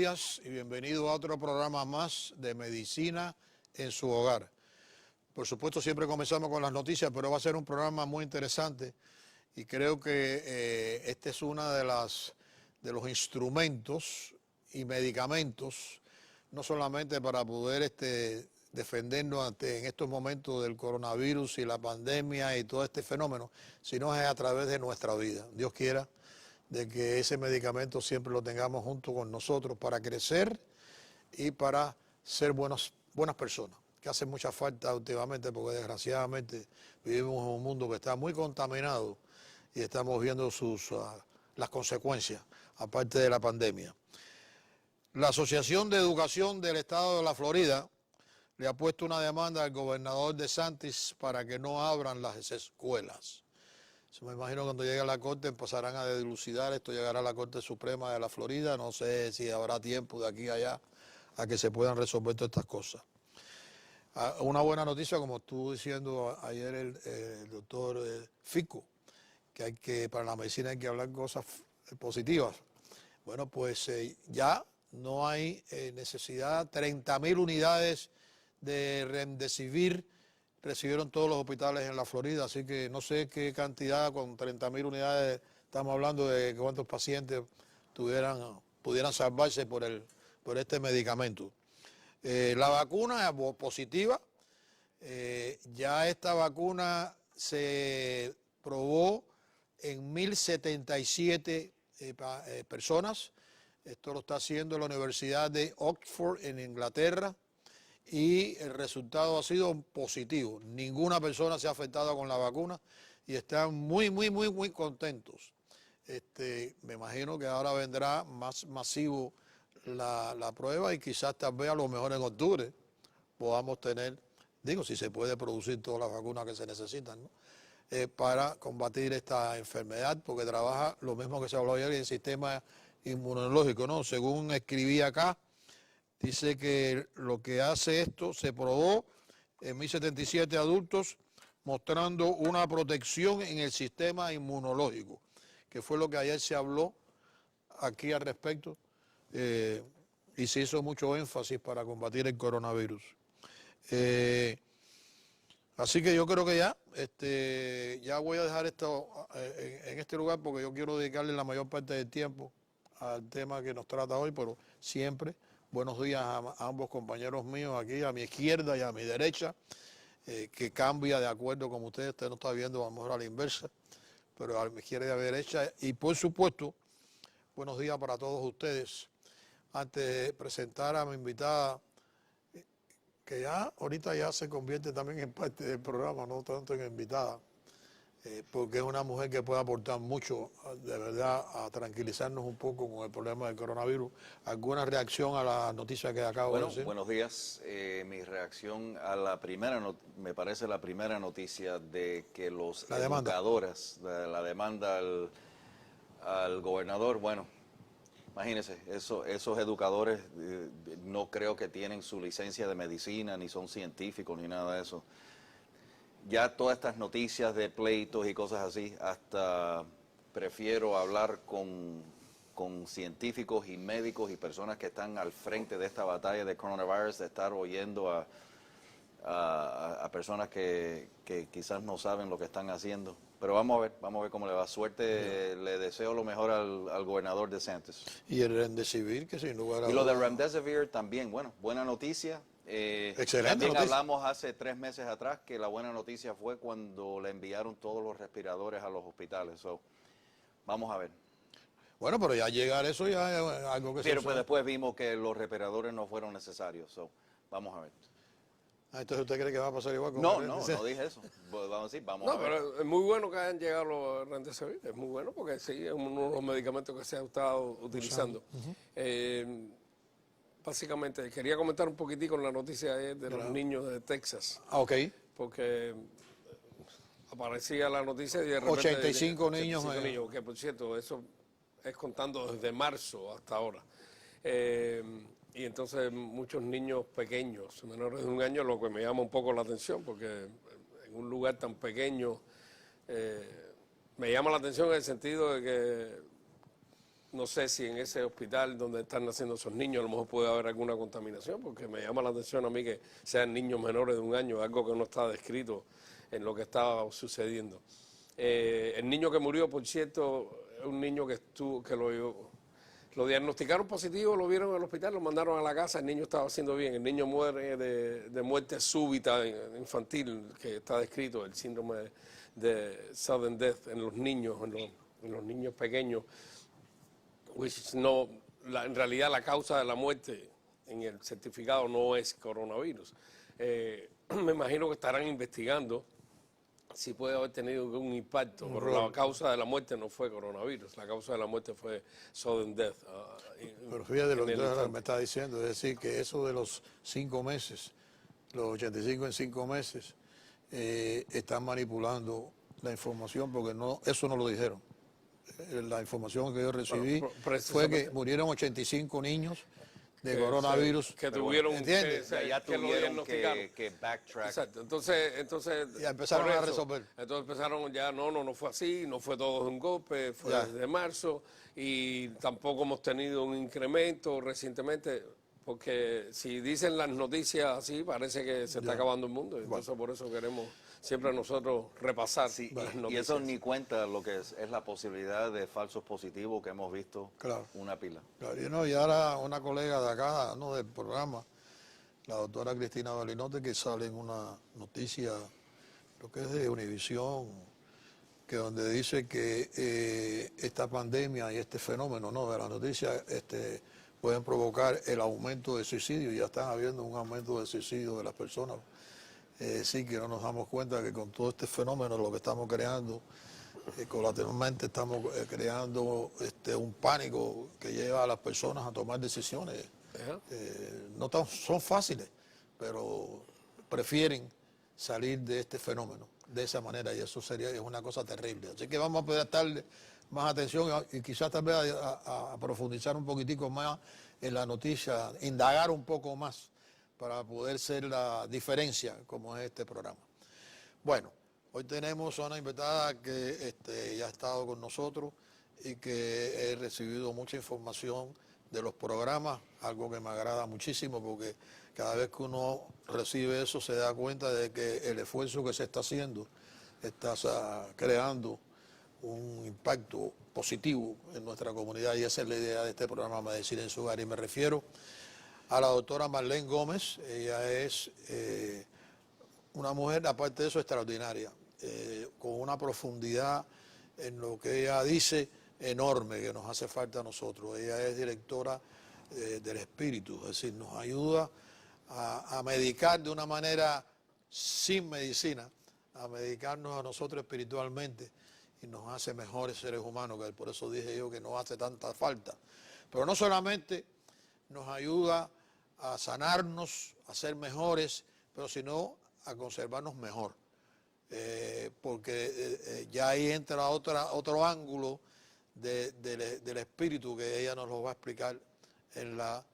días y bienvenido a otro programa más de Medicina en su Hogar. Por supuesto, siempre comenzamos con las noticias, pero va a ser un programa muy interesante y creo que este es uno de los instrumentos y medicamentos, no solamente para poder defendernos en estos momentos del coronavirus y la pandemia y todo este fenómeno, sino es a través de nuestra vida. Dios quiera de que ese medicamento siempre lo tengamos junto con nosotros para crecer y para ser buenas personas, que hace mucha falta últimamente porque desgraciadamente vivimos en un mundo que está muy contaminado y estamos viendo las consecuencias, aparte de la pandemia. La Asociación de Educación del Estado de la Florida le ha puesto una demanda al gobernador DeSantis para que no abran las escuelas. Me imagino que cuando llegue a la Corte empezarán a dilucidar, esto llegará a la Corte Suprema de la Florida, no sé si habrá tiempo de aquí a allá a que se puedan resolver todas estas cosas. Una buena noticia, como estuvo diciendo ayer el doctor Fico, que para la medicina hay que hablar cosas positivas. Bueno, pues ya no hay necesidad, 30.000 unidades de Remdesivir recibieron todos los hospitales en la Florida, así que no sé qué cantidad, con 30.000 unidades, estamos hablando de cuántos pacientes pudieran salvarse por este medicamento. La vacuna es positiva, ya esta vacuna se probó en 1.077 personas, esto lo está haciendo la Universidad de Oxford en Inglaterra, y el resultado ha sido positivo. Ninguna persona se ha afectado con la vacuna y están muy contentos. Me imagino que ahora vendrá más masivo la prueba y quizás tal vez a lo mejor en octubre podamos tener, si se puede producir todas las vacunas que se necesitan, ¿no? Para combatir esta enfermedad, porque trabaja lo mismo que se habló ayer en el sistema inmunológico, ¿no? Según escribí acá, dice que lo que hace esto se probó en 1.077 adultos, mostrando una protección en el sistema inmunológico, que fue lo que ayer se habló aquí al respecto, y se hizo mucho énfasis para combatir el coronavirus. Así que yo creo que ya voy a dejar esto en este lugar porque yo quiero dedicarle la mayor parte del tiempo al tema que nos trata hoy, pero siempre buenos días a ambos compañeros míos aquí, a mi izquierda y a mi derecha, que cambia de acuerdo con usted no está viendo a lo mejor a la inversa, pero a mi izquierda y a mi derecha. Y por supuesto, buenos días para todos ustedes. Antes de presentar a mi invitada, que ya ahorita ya se convierte también en parte del programa, no tanto en invitada, porque es una mujer que puede aportar mucho, de verdad, a tranquilizarnos un poco con el problema del coronavirus. ¿Alguna reacción a la noticia que acabo de decir? Buenos días. Mi reacción a la me parece la primera noticia de que los educadores, la demanda al gobernador, bueno, imagínense, esos educadores no creo que tienen su licencia de medicina, ni son científicos, ni nada de eso. Ya todas estas noticias de pleitos y cosas así, hasta prefiero hablar con científicos y médicos y personas que están al frente de esta batalla de coronavirus, de estar oyendo a personas que quizás no saben lo que están haciendo. Pero vamos a ver cómo le va. Suerte, le deseo lo mejor al gobernador DeSantis. Y el Remdesivir, que sin lugar a dudas. Y lo de Remdesivir también, bueno, buena noticia. Excelente también noticia. Hablamos hace 3 meses atrás que la buena noticia fue cuando le enviaron todos los respiradores a los hospitales. Vamos a ver. Bueno, pero ya llegar a eso ya es algo que Pero pues después vimos que los respiradores no fueron necesarios. Vamos a ver. Entonces usted cree que va a pasar igual con No dije eso. Vamos a decir, vamos a ver. Pero es muy bueno que hayan llegado los Remdesivir, es muy bueno porque sí, es uno de los medicamentos que se ha estado utilizando. Básicamente, quería comentar un poquitico la noticia de los niños de Texas. Ok. Porque aparecía la noticia y de repente... 85 niños. Que por cierto, eso es contando desde marzo hasta ahora. Y entonces muchos niños pequeños, menores de 1 año, lo que me llama un poco la atención, porque en un lugar tan pequeño me llama la atención en el sentido de que no sé si en ese hospital donde están naciendo esos niños a lo mejor puede haber alguna contaminación, porque me llama la atención a mí que sean niños menores de 1 año, algo que no está descrito en lo que estaba sucediendo. El niño que murió, por cierto, es un niño que lo diagnosticaron positivo, lo vieron en el hospital, lo mandaron a la casa, el niño estaba haciendo bien, el niño muere de muerte súbita infantil, que está descrito, el síndrome de sudden death en los niños, en los niños pequeños. En realidad la causa de la muerte en el certificado no es coronavirus. Me imagino que estarán investigando si puede haber tenido un impacto, pero la causa de la muerte no fue coronavirus, la causa de la muerte fue sudden death. Pero fíjate lo que me está diciendo, es decir, que eso de los 5 meses, los 85 en 5 meses, están manipulando la información porque eso no lo dijeron. La información que yo recibí fue que murieron 85 niños de coronavirus. Que tuvieron que backtrack. Exacto. Entonces ya empezaron a resolver. Entonces empezaron ya, no fue así, no fue todo de un golpe, fue desde marzo y tampoco hemos tenido un incremento recientemente, porque si dicen las noticias así, parece que se está acabando el mundo. Entonces por eso queremos siempre nosotros repasar las noticias. Y eso ni cuenta lo que es la posibilidad de falsos positivos que hemos visto una pila. Claro, y ahora una colega de acá, del programa, la doctora Cristina Balinote, que sale en una noticia, lo que es de Univisión, que donde dice que esta pandemia y este fenómeno de la noticia pueden provocar el aumento de suicidio. Ya están habiendo un aumento de suicidio de las personas. Sí que no nos damos cuenta que con todo este fenómeno lo que estamos creando, colateralmente estamos creando un pánico que lleva a las personas a tomar decisiones. Son fáciles, pero prefieren salir de este fenómeno de esa manera y eso es una cosa terrible. Así que vamos a poder prestarle más atención y quizás tal vez a profundizar un poquitico más en la noticia, indagar un poco más para poder ser la diferencia como es este programa. Bueno, hoy tenemos a una invitada que ya ha estado con nosotros y que he recibido mucha información de los programas, algo que me agrada muchísimo porque cada vez que uno recibe eso se da cuenta de que el esfuerzo que se está haciendo está creando un impacto positivo en nuestra comunidad y esa es la idea de este programa Medicina en su Hogar. Y me refiero a la doctora Marlene Gómez. Ella es una mujer, aparte de eso, extraordinaria, con una profundidad en lo que ella dice enorme que nos hace falta a nosotros. Ella es directora del espíritu, es decir, nos ayuda a medicar de una manera sin medicina, a medicarnos a nosotros espiritualmente y nos hace mejores seres humanos, que por eso dije yo que nos hace tanta falta. Pero no solamente nos ayuda a sanarnos, a ser mejores, pero sino a conservarnos mejor. Porque ya ahí entra otro ángulo del espíritu que ella nos lo va a explicar en la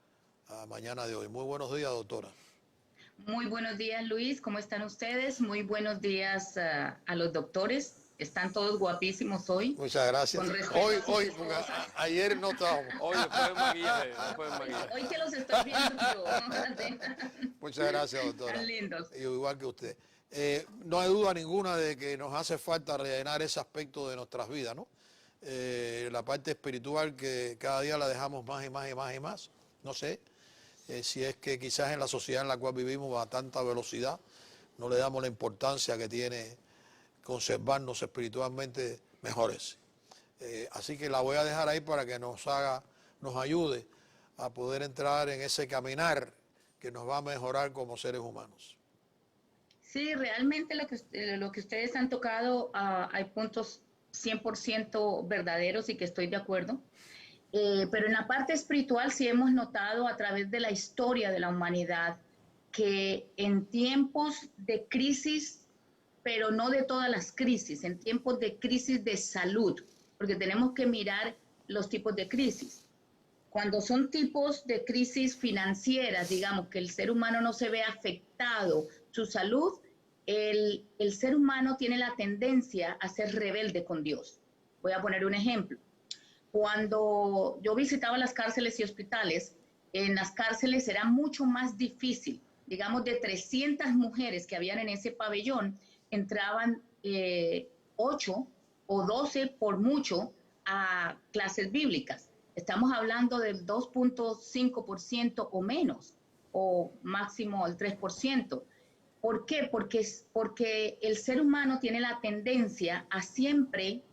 mañana de hoy. Muy buenos días, doctora. Muy buenos días, Luis. ¿Cómo están ustedes? Muy buenos días a los doctores. Están todos guapísimos hoy. Muchas gracias. Hoy, porque ayer no estábamos. Hoy después del maquillaje. Hoy que los estoy viendo yo. Muchas gracias, doctora. Están lindos. Igual que usted. No hay duda ninguna de que nos hace falta rellenar ese aspecto de nuestras vidas, ¿no? La parte espiritual que cada día la dejamos más y más y más y más. No sé si es que quizás en la sociedad en la cual vivimos a tanta velocidad no le damos la importancia que tiene conservarnos espiritualmente mejores. Así que la voy a dejar ahí para que nos ayude a poder entrar en ese caminar que nos va a mejorar como seres humanos. Sí, realmente lo que ustedes han tocado, hay puntos 100% verdaderos y que estoy de acuerdo. Pero en la parte espiritual sí hemos notado a través de la historia de la humanidad que en tiempos de crisis, pero no de todas las crisis, en tiempos de crisis de salud, porque tenemos que mirar los tipos de crisis. Cuando son tipos de crisis financieras, digamos, que el ser humano no se ve afectado su salud, el ser humano tiene la tendencia a ser rebelde con Dios. Voy a poner un ejemplo. Cuando yo visitaba las cárceles y hospitales, en las cárceles era mucho más difícil. Digamos, de 300 mujeres que habían en ese pabellón, entraban 8 o 12 por mucho a clases bíblicas. Estamos hablando del 2.5% o menos, o máximo el 3%. ¿Por qué? Porque el ser humano tiene la tendencia a siempre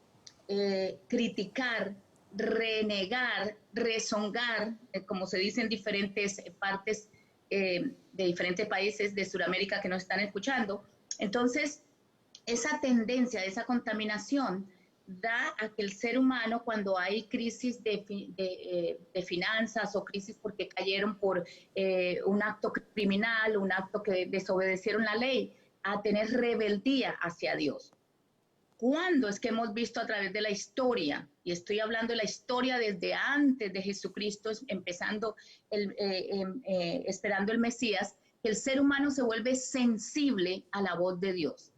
criticar, renegar, rezongar, como se dice en diferentes partes de diferentes países de Sudamérica que nos están escuchando. Entonces, esa tendencia, esa contaminación da a que el ser humano, cuando hay crisis de finanzas o crisis porque cayeron por un acto criminal, un acto que desobedecieron la ley, a tener rebeldía hacia Dios. ¿Cuándo es que hemos visto a través de la historia, y estoy hablando de la historia desde antes de Jesucristo, empezando, esperando el Mesías, que el ser humano se vuelve sensible a la voz de Dios?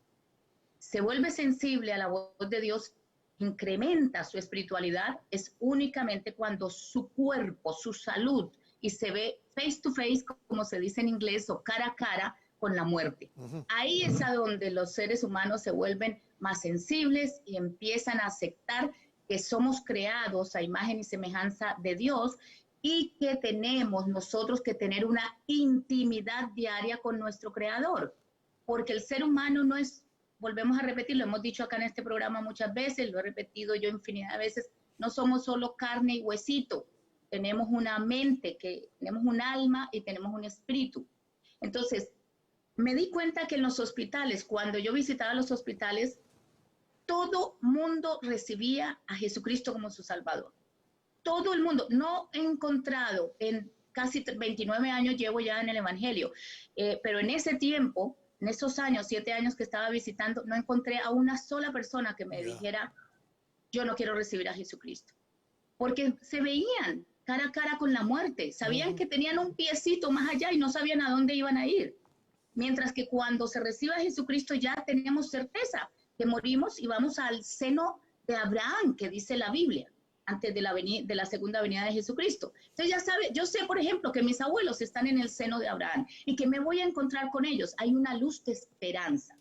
Se vuelve sensible a la voz de Dios, incrementa su espiritualidad, es únicamente cuando su cuerpo, su salud, y se ve face to face, como se dice en inglés, o cara a cara con la muerte. Ahí es a donde los seres humanos se vuelven más sensibles y empiezan a aceptar que somos creados a imagen y semejanza de Dios y que tenemos nosotros que tener una intimidad diaria con nuestro Creador. Porque el ser humano no es, volvemos a repetir, lo hemos dicho acá en este programa muchas veces, lo he repetido yo infinidad de veces, no somos solo carne y huesito, tenemos una mente, tenemos un alma y tenemos un espíritu. Entonces, me di cuenta que en los hospitales, cuando yo visitaba los hospitales, todo mundo recibía a Jesucristo como su Salvador. Todo el mundo. No he encontrado, en casi 29 años llevo ya en el Evangelio, pero en ese tiempo, en esos años, 7 años que estaba visitando, no encontré a una sola persona que me dijera, yo no quiero recibir a Jesucristo. Porque se veían cara a cara con la muerte, sabían que tenían un piecito más allá y no sabían a dónde iban a ir. Mientras que cuando se recibe a Jesucristo ya tenemos certeza que morimos y vamos al seno de Abraham, que dice la Biblia, antes de la segunda venida de Jesucristo. Entonces ya sabe, yo sé, por ejemplo, que mis abuelos están en el seno de Abraham y que me voy a encontrar con ellos. Hay una luz de esperanza.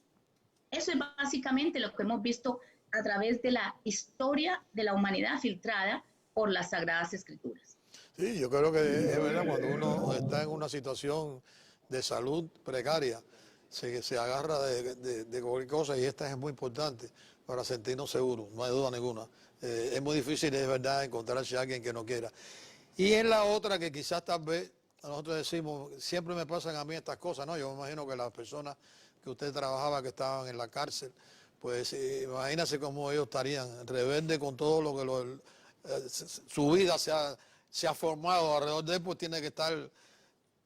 Eso es básicamente lo que hemos visto a través de la historia de la humanidad filtrada por las Sagradas Escrituras. Sí, yo creo que es verdad, cuando uno está en una situación de salud precaria, se agarra de cualquier cosa, y esta es muy importante para sentirnos seguros, no hay duda ninguna. Es muy difícil, es verdad, encontrarse a alguien que no quiera. Y en la otra, que quizás tal vez nosotros decimos, siempre me pasan a mí estas cosas, ¿no? Yo me imagino que las personas que usted trabajaba, que estaban en la cárcel, pues imagínese cómo ellos estarían rebeldes con todo lo que su vida se ha formado alrededor de él, pues tiene que estar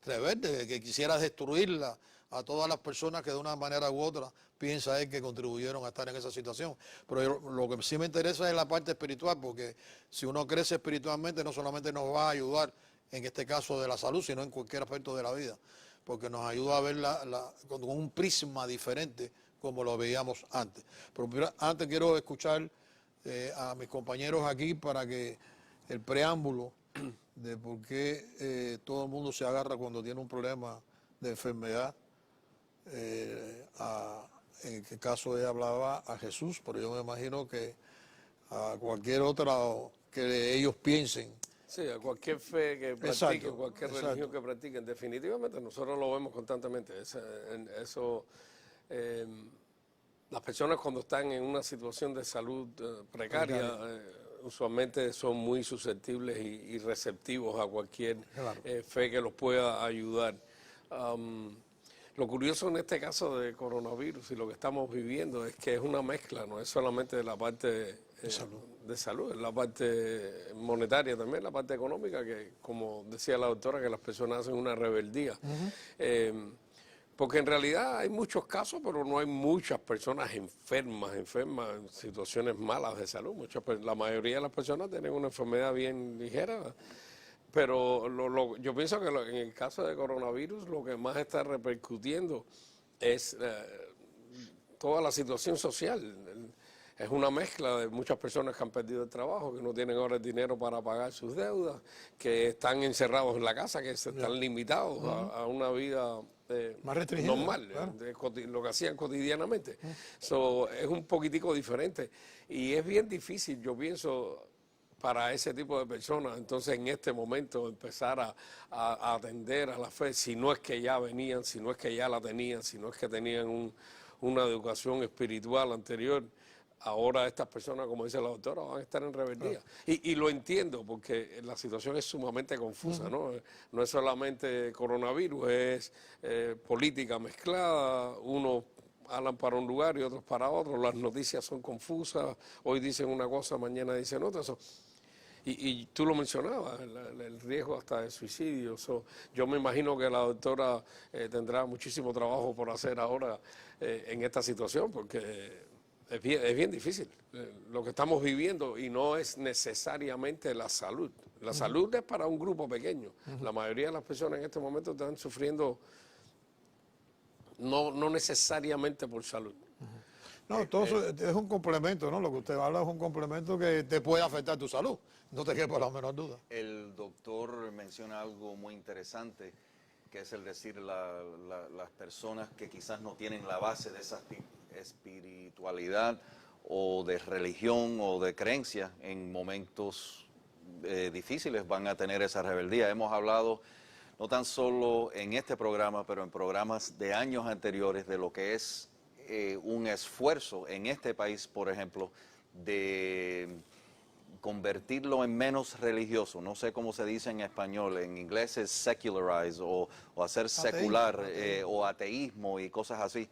rebelde, que quisiera destruirla a todas las personas que de una manera u otra piensa él que contribuyeron a estar en esa situación. Pero lo que sí me interesa es la parte espiritual, porque si uno crece espiritualmente no solamente nos va a ayudar en este caso de la salud, sino en cualquier aspecto de la vida, porque nos ayuda a ver con un prisma diferente como lo veíamos antes. Pero antes quiero escuchar a mis compañeros aquí para que el preámbulo de por qué todo el mundo se agarra cuando tiene un problema de enfermedad. En qué caso ella hablaba a Jesús, pero yo me imagino que a cualquier otra que ellos piensen. Sí, a cualquier fe que practiquen, cualquier religión que practiquen, definitivamente nosotros lo vemos constantemente. Las personas cuando están en una situación de salud precaria, usualmente son muy susceptibles y receptivos a cualquier fe que los pueda ayudar. Lo curioso en este caso de coronavirus y lo que estamos viviendo es que es una mezcla, no es solamente de la parte de salud, es la parte monetaria también, la parte económica, que como decía la doctora, que las personas hacen una rebeldía. Porque en realidad hay muchos casos, pero no hay muchas personas enfermas en situaciones malas de salud. La mayoría de las personas tienen una enfermedad bien ligera. Pero yo pienso que en el caso de coronavirus lo que más está repercutiendo es toda la situación social. es una mezcla de muchas personas que han perdido el trabajo, que no tienen ahora el dinero para pagar sus deudas, que están encerrados en la casa, que se están limitados a una vida más restringida, normal, claro. lo que hacían cotidianamente. So, es un poquitico diferente y es bien difícil, yo pienso, para ese tipo de personas, entonces en este momento empezar a atender a la fe, si no es que ya venían, si no es que ya la tenían, si no es que tenían una educación espiritual anterior, ahora estas personas, como dice la doctora, van a estar en rebeldía. Y lo entiendo, porque la situación es sumamente confusa, ¿no? No es solamente coronavirus, es política mezclada, unos hablan para un lugar y otros para otro, las noticias son confusas, hoy dicen una cosa, mañana dicen otra. Y tú lo mencionabas, el riesgo hasta de suicidio. Yo me imagino que la doctora tendrá muchísimo trabajo por hacer ahora en esta situación, porque es bien difícil lo que estamos viviendo, y no es necesariamente la salud. La salud es para un grupo pequeño. La mayoría de las personas en este momento están sufriendo no necesariamente por salud. No, todo eso es un complemento, ¿no? Lo que usted habla es un complemento que te puede afectar tu salud, no te quepa la menor duda. El doctor menciona algo muy interesante, que es el decir las personas que quizás no tienen la base de esa espiritualidad o de religión o de creencia, en momentos difíciles van a tener esa rebeldía. Hemos hablado no tan solo en este programa, pero en programas de años anteriores, de lo que es un esfuerzo en este país, por ejemplo, de convertirlo en menos religioso. No sé cómo se dice en español, en inglés es secularize o hacer secular o ateísmo y cosas así.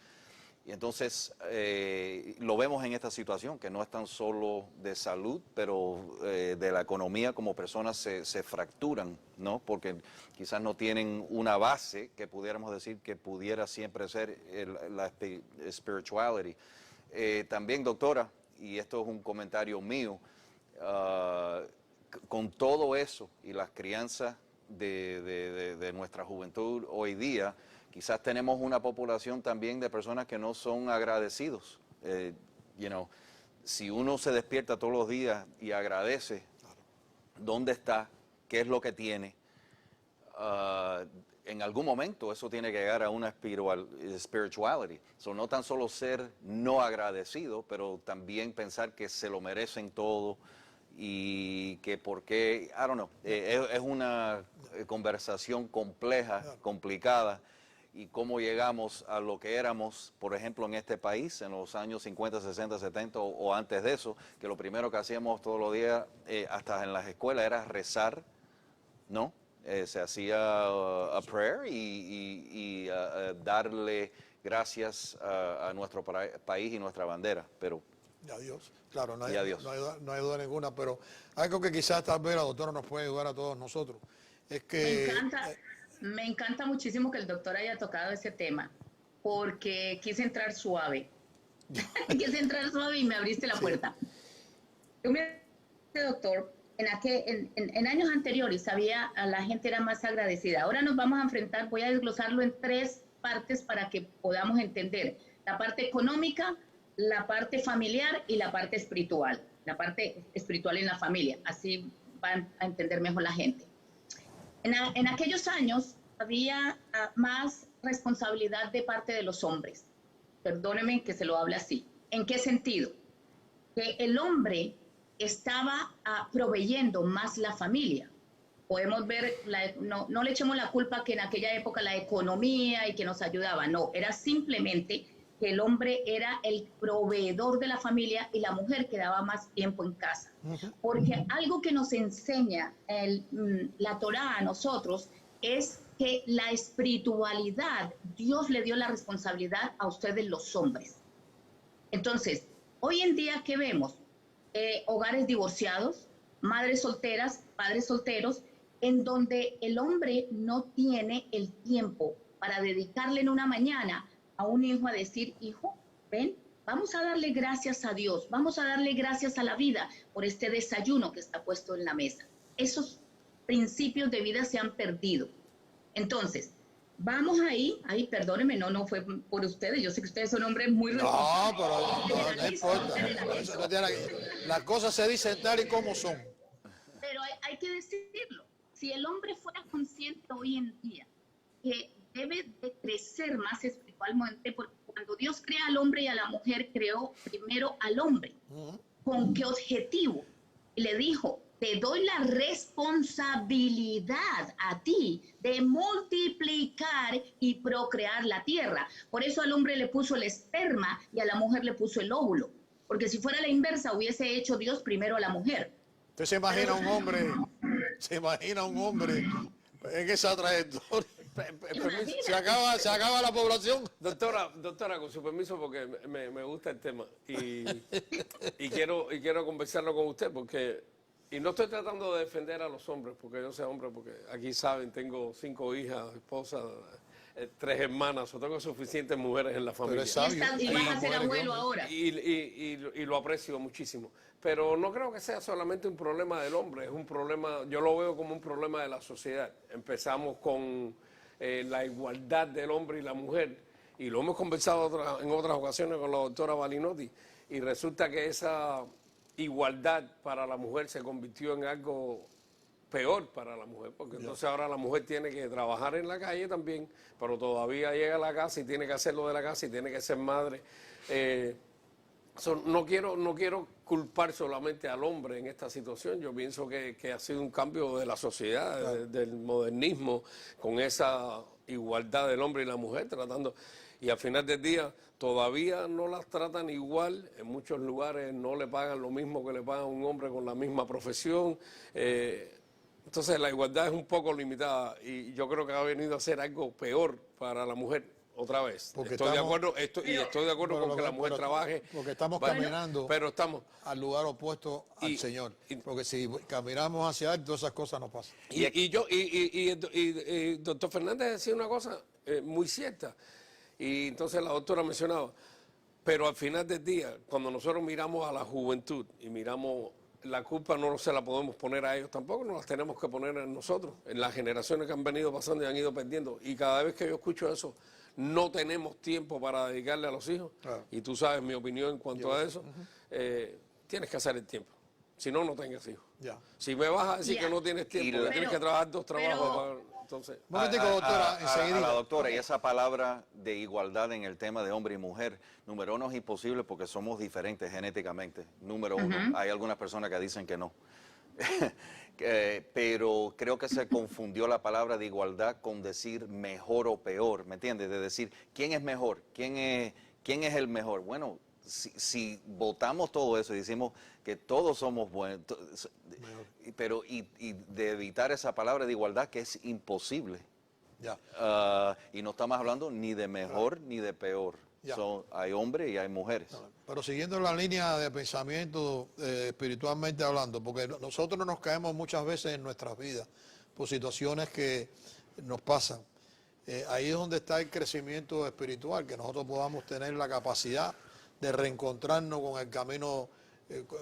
Y entonces lo vemos en esta situación, que no es tan solo de salud, pero de la economía, como personas se fracturan, ¿no? Porque quizás no tienen una base que pudiéramos decir que pudiera siempre ser la spirituality. También, doctora, y esto es un comentario mío, con todo eso y las crianzas de nuestra juventud hoy día, quizás tenemos una población también de personas que no son agradecidos. Si uno se despierta todos los días y agradece dónde está, qué es lo que tiene, en algún momento eso tiene que llegar a una spirituality. No tan solo ser no agradecido, pero también pensar que se lo merecen todo y que porque, I don't know, es una conversación compleja, complicada. Y cómo llegamos a lo que éramos, por ejemplo, en este país en los años 50, 60, 70 o antes de eso, que lo primero que hacíamos todos los días, hasta en las escuelas, era rezar, ¿no? Se hacía a prayer y darle gracias a nuestro país y nuestra bandera, pero... Y a Dios, claro, no hay duda ninguna, pero algo que quizás tal vez la doctora nos puede ayudar a todos nosotros, es que... Me encanta muchísimo que el doctor haya tocado ese tema, porque quise entrar suave. Quise entrar suave y me abriste la puerta. Yo me doctor, en años anteriores la gente era más agradecida. Ahora nos vamos a enfrentar, voy a desglosarlo en 3 partes para que podamos entender. La parte económica, la parte familiar y la parte espiritual. La parte espiritual en la familia. Así va a entender mejor la gente. En aquellos años había más responsabilidad de parte de los hombres. Perdóneme que se lo hable así. ¿En qué sentido? Que el hombre estaba proveyendo más la familia. Podemos ver, no le echemos la culpa que en aquella época la economía y que nos ayudaba. No, era simplemente que el hombre era el proveedor de la familia y la mujer quedaba más tiempo en casa. Porque algo que nos enseña la Torá a nosotros es que la espiritualidad, Dios le dio la responsabilidad a ustedes los hombres. Entonces, hoy en día, ¿qué vemos? Hogares divorciados, madres solteras, padres solteros, en donde el hombre no tiene el tiempo para dedicarle en una mañana a un hijo a decir, hijo, ven, vamos a darle gracias a Dios, vamos a darle gracias a la vida por este desayuno que está puesto en la mesa. Esos principios de vida se han perdido. Entonces, vamos ahí, perdónenme, no fue por ustedes, yo sé que ustedes son hombres muy No, pero no importa. Las cosas se dicen tal y como son. Pero hay que decirlo. Si el hombre fuera consciente hoy en día que debe de crecer más espiritualmente, porque cuando Dios crea al hombre y a la mujer, creó primero al hombre. ¿Con qué objetivo? Y le dijo, te doy la responsabilidad a ti de multiplicar y procrear la tierra. Por eso al hombre le puso el esperma y a la mujer le puso el óvulo. Porque si fuera la inversa, hubiese hecho Dios primero a la mujer. Usted se imagina un hombre en esa trayectoria. Se acaba la población. Doctora, con su permiso, porque me gusta el tema y quiero conversarlo con usted, porque y no estoy tratando de defender a los hombres, porque yo soy hombre, porque aquí saben, tengo 5 hijas, esposas, 3 hermanas, o tengo suficientes mujeres en la familia. Y vas a ser abuelo ahora. Y lo aprecio muchísimo. Pero no creo que sea solamente un problema del hombre, es un problema, yo lo veo como un problema de la sociedad. Empezamos con la igualdad del hombre y la mujer, y lo hemos conversado en otras ocasiones con la doctora Balinotti, y resulta que esa igualdad para la mujer se convirtió en algo peor para la mujer, porque entonces ahora la mujer tiene que trabajar en la calle también, pero todavía llega a la casa y tiene que hacer lo de la casa y tiene que ser madre. No quiero culpar solamente al hombre en esta situación. Yo pienso que ha sido un cambio de la sociedad, del modernismo, con esa igualdad del hombre y la mujer tratando. Y al final del día todavía no las tratan igual. En muchos lugares no le pagan lo mismo que le pagan a un hombre con la misma profesión. Entonces la igualdad es un poco limitada y yo creo que ha venido a ser algo peor para la mujer. Otra vez, estoy de acuerdo con que la mujer trabaje. Porque estamos caminando pero estamos al lugar opuesto al Señor. Porque si caminamos hacia Él, todas esas cosas no pasan. Y doctor Fernández decía una cosa muy cierta. Y entonces la doctora mencionaba, pero al final del día, cuando nosotros miramos a la juventud y miramos, la culpa no se la podemos poner a ellos tampoco, nos las tenemos que poner a nosotros, en las generaciones que han venido pasando y han ido perdiendo. Y cada vez que yo escucho eso, no tenemos tiempo para dedicarle a los hijos, y tú sabes mi opinión en cuanto a eso, tienes que hacer el tiempo, si no, no tengas hijos. Si me vas a decir que no tienes tiempo, que tienes que trabajar 2 trabajos, entonces... Doctora, enseguida. A la doctora, y esa palabra de igualdad en el tema de hombre y mujer, número 1 es imposible porque somos diferentes genéticamente, número 1, hay algunas personas que dicen que no. Pero creo que se confundió la palabra de igualdad con decir mejor o peor, ¿me entiendes? De decir, ¿quién es mejor? ¿Quién es el mejor? Bueno, si votamos todo eso y decimos que todos somos buenos, pero y de evitar esa palabra de igualdad que es imposible. Y no estamos hablando ni de mejor ni de peor. Hay hombres y hay mujeres. Pero siguiendo la línea de pensamiento espiritualmente hablando, porque nosotros nos caemos muchas veces en nuestras vidas por situaciones que nos pasan. Ahí es donde está el crecimiento espiritual, que nosotros podamos tener la capacidad de reencontrarnos con el camino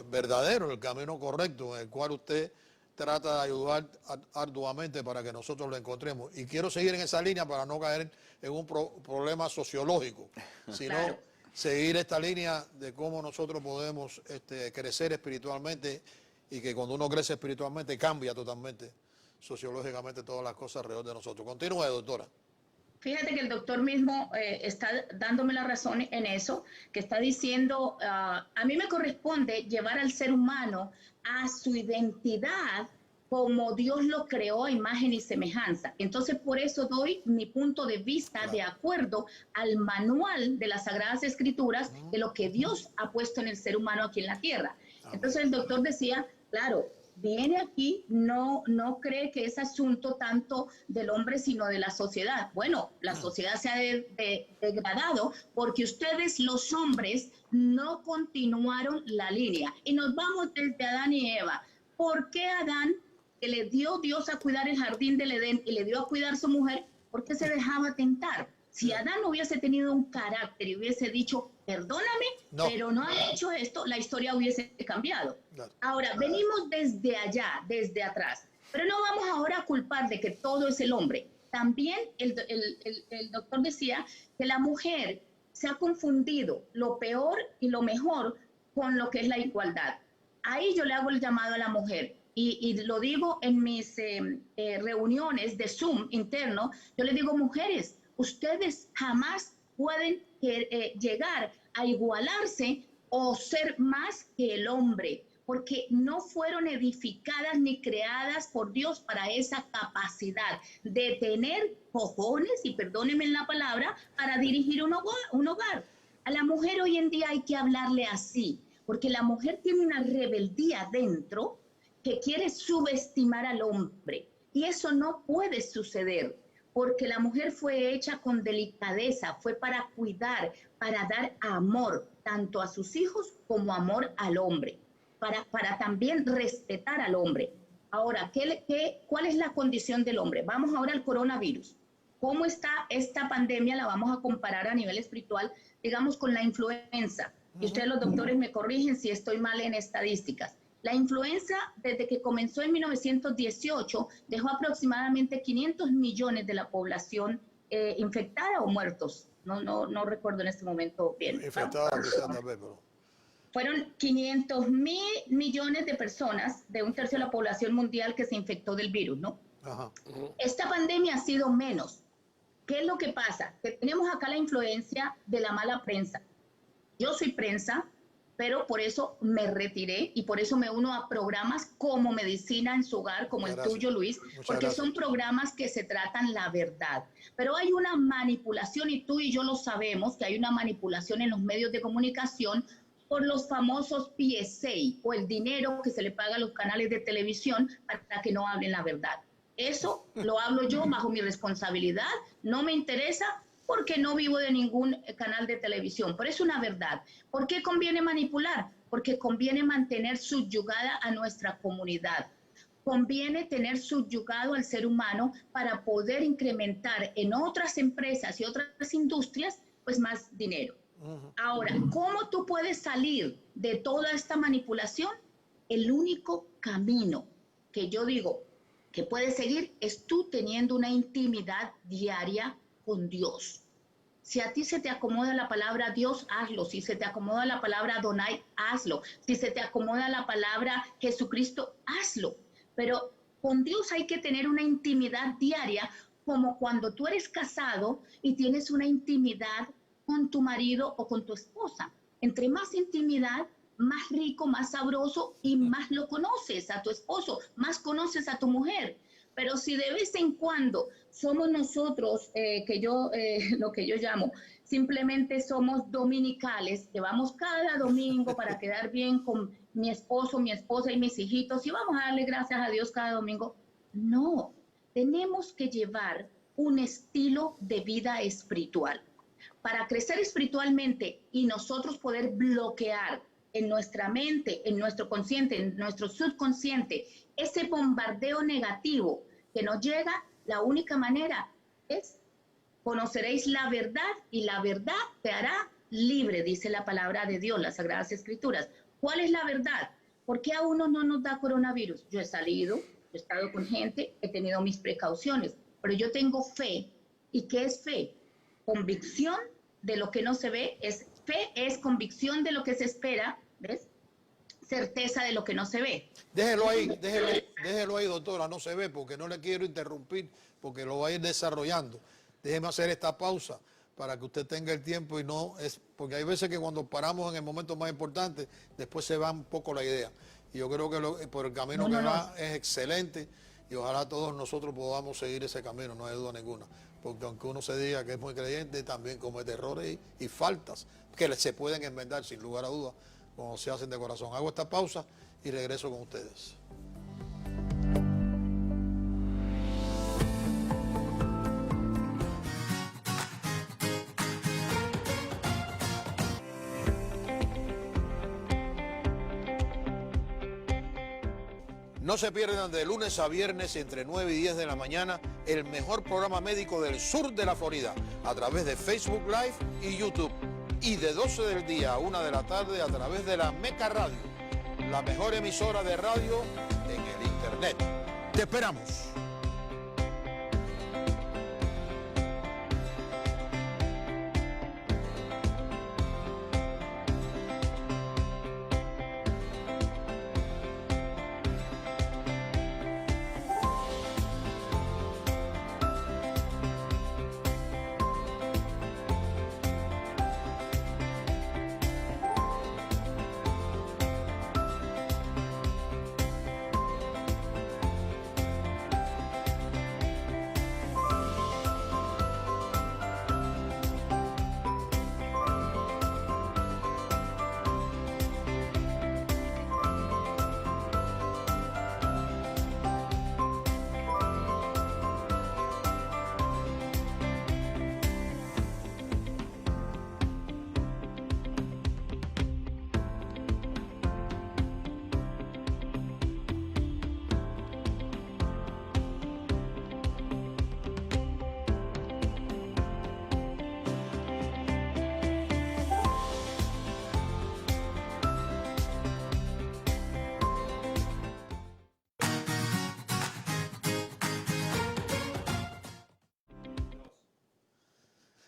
verdadero, el camino correcto, en el cual usted trata de ayudar arduamente para que nosotros lo encontremos. Y quiero seguir en esa línea para no caer en un problema sociológico, sino seguir esta línea de cómo nosotros podemos crecer espiritualmente, y que cuando uno crece espiritualmente cambia totalmente sociológicamente todas las cosas alrededor de nosotros. Continúe, doctora. Fíjate que el doctor mismo está dándome la razón en eso, que está diciendo, a mí me corresponde llevar al ser humano a su identidad como Dios lo creó a imagen y semejanza. Entonces, por eso doy mi punto de vista de acuerdo al manual de las Sagradas Escrituras de lo que Dios ha puesto en el ser humano aquí en la tierra. Entonces, el doctor decía, claro, viene aquí, no cree que es asunto tanto del hombre, sino de la sociedad. Bueno, la sociedad se ha degradado porque ustedes, los hombres, no continuaron la línea. Y nos vamos desde Adán y Eva. ¿Por qué Adán, que le dio Dios a cuidar el jardín del Edén y le dio a cuidar a su mujer, por qué se dejaba tentar? Si Adán hubiese tenido un carácter y hubiese dicho, perdóname, pero no ha hecho esto, la historia hubiese cambiado. Ahora, venimos desde allá, desde atrás, pero no vamos ahora a culpar de que todo es el hombre. también el doctor decía que la mujer se ha confundido lo peor y lo mejor con lo que es la igualdad. Ahí yo le hago el llamado a la mujer y lo digo en mis reuniones de Zoom interno. Yo le digo, mujeres, ustedes jamás pueden llegar a igualarse o ser más que el hombre, porque no fueron edificadas ni creadas por Dios para esa capacidad de tener cojones, y perdónenme la palabra, para dirigir un hogar. A la mujer hoy en día hay que hablarle así, porque la mujer tiene una rebeldía dentro que quiere subestimar al hombre, y eso no puede suceder, porque la mujer fue hecha con delicadeza, fue para cuidar, para dar amor, tanto a sus hijos como amor al hombre. Para también respetar al hombre. Ahora, ¿cuál es la condición del hombre? Vamos ahora al coronavirus. ¿Cómo está esta pandemia? La vamos a comparar a nivel espiritual, digamos, con la influenza. Y ustedes los doctores me corrigen si estoy mal en estadísticas. La influenza, desde que comenzó en 1918, dejó aproximadamente 500 millones de la población infectada o muertos. No recuerdo en este momento bien. Infectada, pero... Fueron 500 mil millones de personas, de 1/3 de la población mundial que se infectó del virus, ¿no? Ajá. Esta pandemia ha sido menos. ¿Qué es lo que pasa? Que tenemos acá la influencia de la mala prensa. Yo soy prensa, pero por eso me retiré y por eso me uno a programas como Medicina en su Hogar, como el tuyo, Luis, porque son programas que se tratan la verdad. Pero hay una manipulación, y tú y yo lo sabemos, que hay una manipulación en los medios de comunicación por los famosos PSA, o el dinero que se le paga a los canales de televisión para que no hablen la verdad. Eso lo hablo yo bajo mi responsabilidad, no me interesa porque no vivo de ningún canal de televisión, pero es una verdad. ¿Por qué conviene manipular? Porque conviene mantener subyugada a nuestra comunidad. Conviene tener subyugado al ser humano para poder incrementar en otras empresas y otras industrias pues más dinero. Ahora, ¿cómo tú puedes salir de toda esta manipulación? El único camino que yo digo que puedes seguir es tú teniendo una intimidad diaria con Dios. Si a ti se te acomoda la palabra Dios, hazlo. Si se te acomoda la palabra Adonai, hazlo. Si se te acomoda la palabra Jesucristo, hazlo. Pero con Dios hay que tener una intimidad diaria, como cuando tú eres casado y tienes una intimidad con tu marido o con tu esposa. Entre más intimidad, más rico, más sabroso y más lo conoces a tu esposo, más conoces a tu mujer. Pero si de vez en cuando somos nosotros, lo que yo llamo, simplemente somos dominicales, que vamos cada domingo para quedar bien con mi esposo, mi esposa y mis hijitos, y vamos a darle gracias a Dios cada domingo. No, tenemos que llevar un estilo de vida espiritual. Para crecer espiritualmente y nosotros poder bloquear en nuestra mente, en nuestro consciente, en nuestro subconsciente, ese bombardeo negativo que nos llega, la única manera es: conoceréis la verdad y la verdad te hará libre, dice la palabra de Dios, las Sagradas Escrituras. ¿Cuál es la verdad? ¿Por qué a uno no nos da coronavirus? Yo he salido, he estado con gente, he tenido mis precauciones, pero yo tengo fe. ¿Y qué es fe? Convicción de lo que no se ve. Fe es convicción de lo que se espera, ¿ves? Certeza de lo que no se ve. Déjelo ahí, doctora, no se ve, porque no le quiero interrumpir, porque lo va a ir desarrollando. Déjeme hacer esta pausa para que usted tenga el tiempo y no es, porque hay veces que cuando paramos en el momento más importante, después se va un poco la idea. Y yo creo que por el camino que va es excelente, y ojalá todos nosotros podamos seguir ese camino, no hay duda ninguna. Porque aunque uno se diga que es muy creyente, también comete errores y faltas que se pueden enmendar sin lugar a dudas cuando se hacen de corazón. Hago esta pausa y regreso con ustedes. No se pierdan de lunes a viernes entre 9 y 10 de la mañana el mejor programa médico del sur de la Florida a través de Facebook Live y YouTube. Y de 12 del día a 1 de la tarde a través de la Meca Radio, la mejor emisora de radio en el Internet. ¡Te esperamos!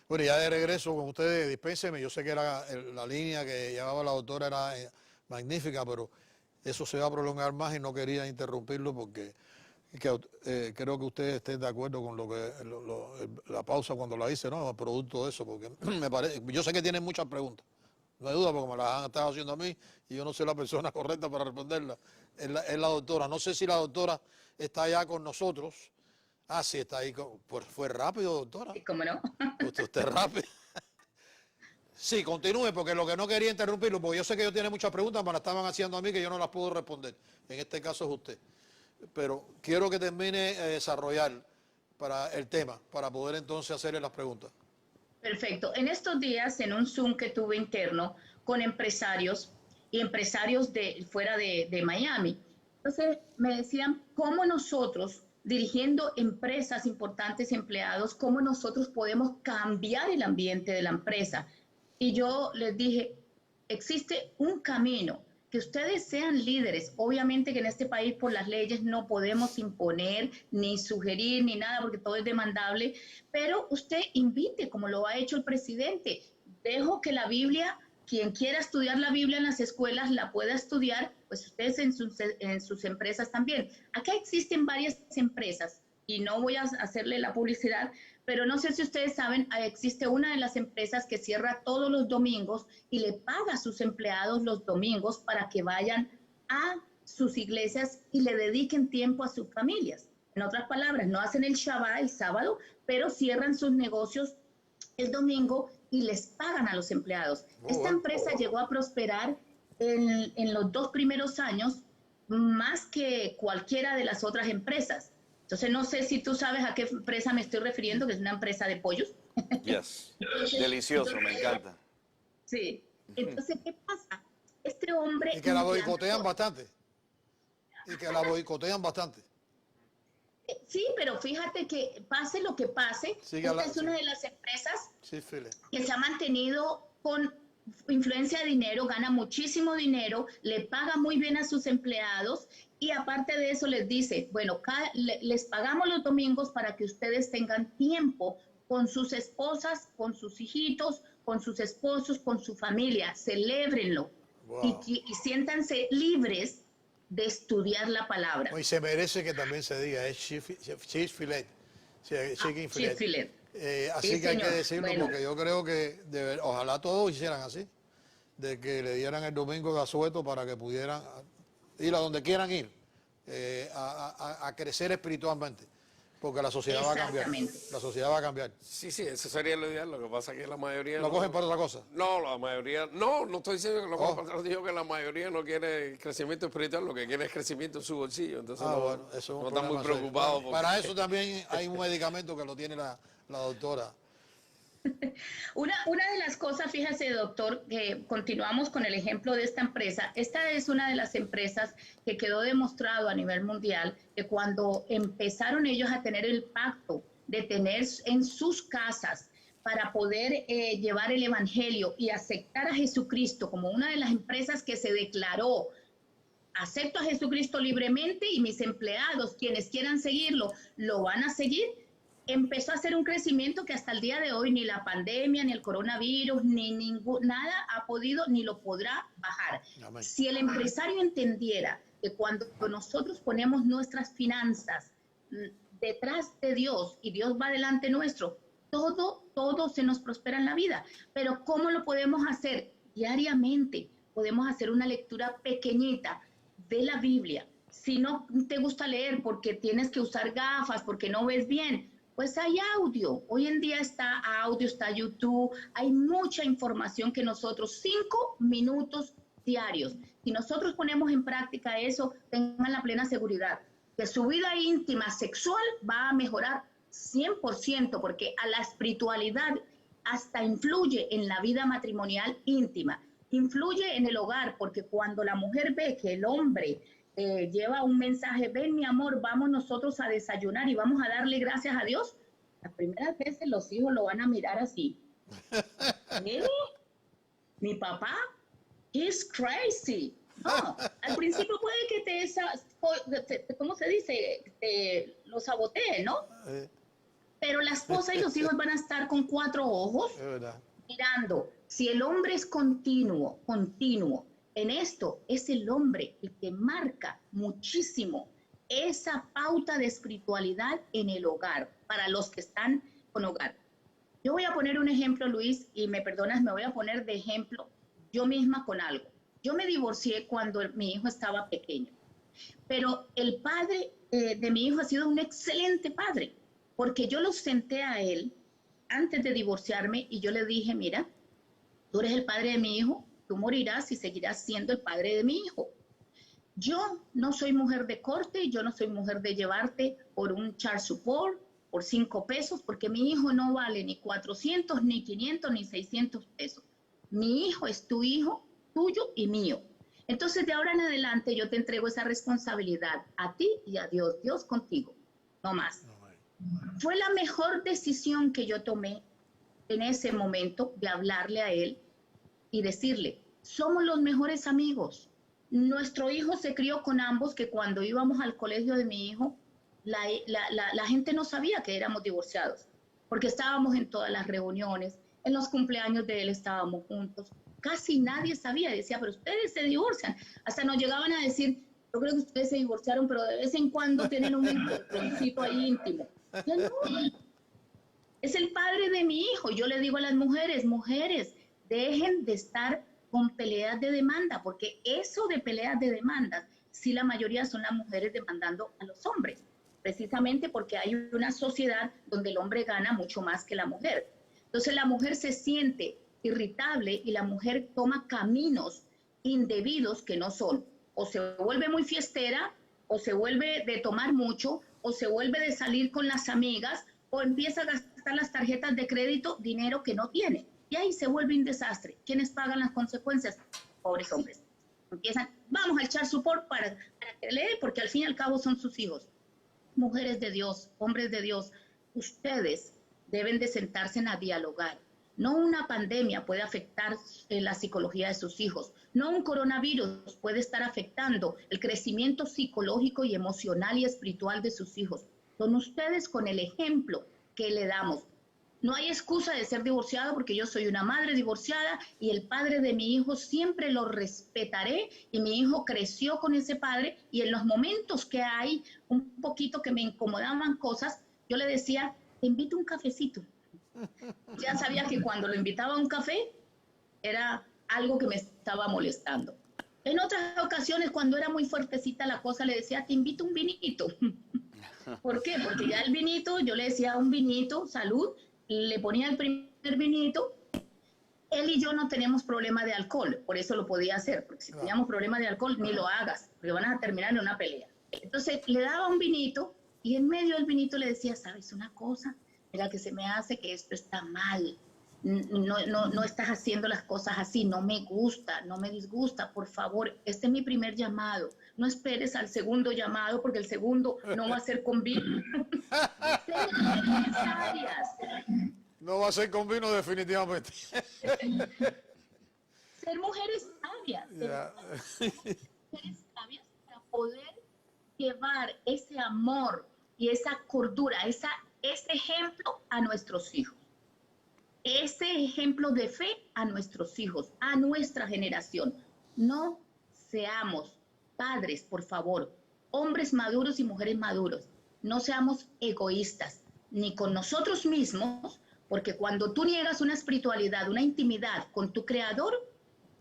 Bueno, ya de regreso con ustedes, dispénseme, yo sé que la línea que llevaba la doctora era magnífica, pero eso se va a prolongar más y no quería interrumpirlo porque creo que ustedes estén de acuerdo con la pausa cuando la hice, ¿no? Producto de eso, porque me parece, yo sé que tienen muchas preguntas, no hay duda porque me las han estado haciendo a mí y yo no soy la persona correcta para responderlas, es la doctora. No sé si la doctora está ya con nosotros. Ah, sí, está ahí. Pues fue rápido, doctora. ¿Cómo no? Usted es rápido. Sí, continúe, porque lo que no quería interrumpirlo, porque yo sé que ellos tienen muchas preguntas, me las estaban haciendo a mí que yo no las puedo responder. En este caso es usted. Pero quiero que termine de desarrollar para el tema, para poder entonces hacerle las preguntas. Perfecto. En estos días, en un Zoom que tuve interno con empresarios y empresarios fuera de Miami, entonces me decían cómo nosotros, dirigiendo empresas importantes, empleados, cómo nosotros podemos cambiar el ambiente de la empresa. Y yo les dije, existe un camino, que ustedes sean líderes. Obviamente que en este país por las leyes no podemos imponer, ni sugerir, ni nada, porque todo es demandable, pero usted invite, como lo ha hecho el presidente. Dejo que la Biblia, quien quiera estudiar la Biblia en las escuelas, la pueda estudiar, pues ustedes en sus empresas también. Acá existen varias empresas, y no voy a hacerle la publicidad, pero no sé si ustedes saben, existe una de las empresas que cierra todos los domingos y le paga a sus empleados los domingos para que vayan a sus iglesias y le dediquen tiempo a sus familias. En otras palabras, no hacen el Shabbat el sábado, pero cierran sus negocios el domingo y les pagan a los empleados. Esta empresa llegó a prosperar en los 2 primeros años más que cualquiera de las otras empresas. Entonces, no sé si tú sabes a qué empresa me estoy refiriendo, que es una empresa de pollos. Yes. Delicioso, me encanta. Sí. Entonces, ¿qué pasa? Este hombre... Y que la boicotean bastante. Sí, pero fíjate que pase lo que pase, esta es una de las empresas que se ha mantenido con influencia de dinero, gana muchísimo dinero, le paga muy bien a sus empleados y aparte de eso les dice, bueno, les pagamos los domingos para que ustedes tengan tiempo con sus esposas, con sus hijitos, con sus esposos, con su familia, celébrenlo. Wow. Y siéntanse libres de estudiar la palabra. Y se merece que también se diga, es cheese filet, chicken filet. Así sí, que hay que decirlo, bueno, porque yo creo que ojalá todos hicieran así, de que le dieran el domingo de asueto para que pudieran ir a donde quieran ir, a crecer espiritualmente, porque la sociedad va a cambiar. La sociedad va a cambiar. Sí, eso sería lo ideal. Lo que pasa es que la mayoría... ¿Lo cogen para otra cosa? No, la mayoría... No estoy diciendo que lo cogen para otra cosa. Digo que la mayoría no quiere crecimiento espiritual, lo que quiere es crecimiento en su bolsillo. Entonces bueno, eso no están muy preocupados. Bueno, para eso también hay un medicamento que lo tiene la doctora. Una de las cosas, fíjese, doctor, que continuamos con el ejemplo de esta empresa. Esta es una de las empresas que quedó demostrado a nivel mundial que cuando empezaron ellos a tener el pacto de tener en sus casas para poder llevar el evangelio y aceptar a Jesucristo como una de las empresas que se declaró, acepto a Jesucristo libremente y mis empleados, quienes quieran seguirlo, lo van a seguir. Empezó a hacer un crecimiento que hasta el día de hoy ni la pandemia, ni el coronavirus, nada ha podido ni lo podrá bajar. Amén. Si el empresario entendiera que cuando nosotros ponemos nuestras finanzas detrás de Dios y Dios va delante nuestro, todo se nos prospera en la vida. Pero ¿cómo lo podemos hacer? Diariamente podemos hacer una lectura pequeñita de la Biblia. Si no te gusta leer porque tienes que usar gafas, porque no ves bien, pues hay audio. Hoy en día está audio, está YouTube, hay mucha información que nosotros, 5 minutos diarios. Si nosotros ponemos en práctica eso, tengan la plena seguridad que su vida íntima, sexual, va a mejorar 100%, porque a la espiritualidad hasta influye en la vida matrimonial íntima, influye en el hogar, porque cuando la mujer ve que el hombre lleva un mensaje, ven mi amor, vamos nosotros a desayunar y vamos a darle gracias a Dios, las primeras veces los hijos lo van a mirar así. Mi papá is crazy. No, al principio puede que ¿cómo se dice? Lo sabotee, ¿no? Pero la esposa y los hijos van a estar con 4 ojos mirando. Si el hombre es continuo en esto, es el hombre el que marca muchísimo esa pauta de espiritualidad en el hogar, para los que están con hogar. Yo voy a poner un ejemplo, Luis, y me perdonas, me voy a poner de ejemplo yo misma con algo. Yo me divorcié cuando mi hijo estaba pequeño, pero el padre de mi hijo ha sido un excelente padre, porque yo lo senté a él antes de divorciarme y yo le dije, mira, tú eres el padre de mi hijo, tú morirás y seguirás siendo el padre de mi hijo. Yo no soy mujer de corte, yo no soy mujer de llevarte por un child support, por 5 pesos, porque mi hijo no vale ni 400, ni 500, ni 600 pesos. Mi hijo es tu hijo, tuyo y mío. Entonces, de ahora en adelante, yo te entrego esa responsabilidad a ti y a Dios. Dios contigo, no más. Fue la mejor decisión que yo tomé en ese momento de hablarle a él y decirle, somos los mejores amigos. Nuestro hijo se crió con ambos, que cuando íbamos al colegio de mi hijo, la gente no sabía que éramos divorciados, porque estábamos en todas las reuniones, en los cumpleaños de él estábamos juntos. Casi nadie sabía, decía, pero ustedes se divorcian. Hasta nos llegaban a decir, yo creo que ustedes se divorciaron, pero de vez en cuando tienen un encontroncito ahí íntimo. Ya no. Es el padre de mi hijo. Yo le digo a las mujeres, dejen de estar con peleas de demanda, porque eso de peleas de demandas, sí, la mayoría son las mujeres demandando a los hombres, precisamente porque hay una sociedad donde el hombre gana mucho más que la mujer. Entonces la mujer se siente irritable y la mujer toma caminos indebidos que no son. O se vuelve muy fiestera, o se vuelve de tomar mucho, o se vuelve de salir con las amigas, o empieza a gastar las tarjetas de crédito dinero que no tiene. Y ahí se vuelve un desastre. ¿Quiénes pagan las consecuencias? Pobres hombres. Empiezan, vamos a echar support para que le dé, porque al fin y al cabo son sus hijos. Mujeres de Dios, hombres de Dios, ustedes deben de sentarse a dialogar. No una pandemia puede afectar la psicología de sus hijos. No un coronavirus puede estar afectando el crecimiento psicológico y emocional y espiritual de sus hijos. Son ustedes con el ejemplo que le damos. No hay excusa de ser divorciado, porque yo soy una madre divorciada y el padre de mi hijo siempre lo respetaré, y mi hijo creció con ese padre, y en los momentos que hay un poquito que me incomodaban cosas, yo le decía, te invito a un cafecito. Ya sabía que cuando lo invitaba a un café era algo que me estaba molestando. En otras ocasiones, cuando era muy fuertecita la cosa, le decía, te invito a un vinito. ¿Por qué? Porque ya el vinito, yo le decía un vinito, salud, le ponía el primer vinito. Él y yo no tenemos problema de alcohol, por eso lo podía hacer, porque si teníamos problema de alcohol, ni lo hagas, porque van a terminar en una pelea. Entonces le daba un vinito y en medio del vinito le decía, ¿sabes una cosa? Mira que se me hace que esto está mal, no estás haciendo las cosas así, no me gusta, no me disgusta, por favor, este es mi primer llamado, no esperes al segundo llamado, porque el segundo no va a ser con vino. No va a ser con vino definitivamente. Ser mujeres sabias, mujeres sabias para poder llevar ese amor y esa cordura, ese ejemplo a nuestros hijos. Ese ejemplo de fe a nuestros hijos, a nuestra generación. No seamos padres, por favor, hombres maduros y mujeres maduros. No seamos egoístas, ni con nosotros mismos, porque cuando tú niegas una espiritualidad, una intimidad con tu Creador,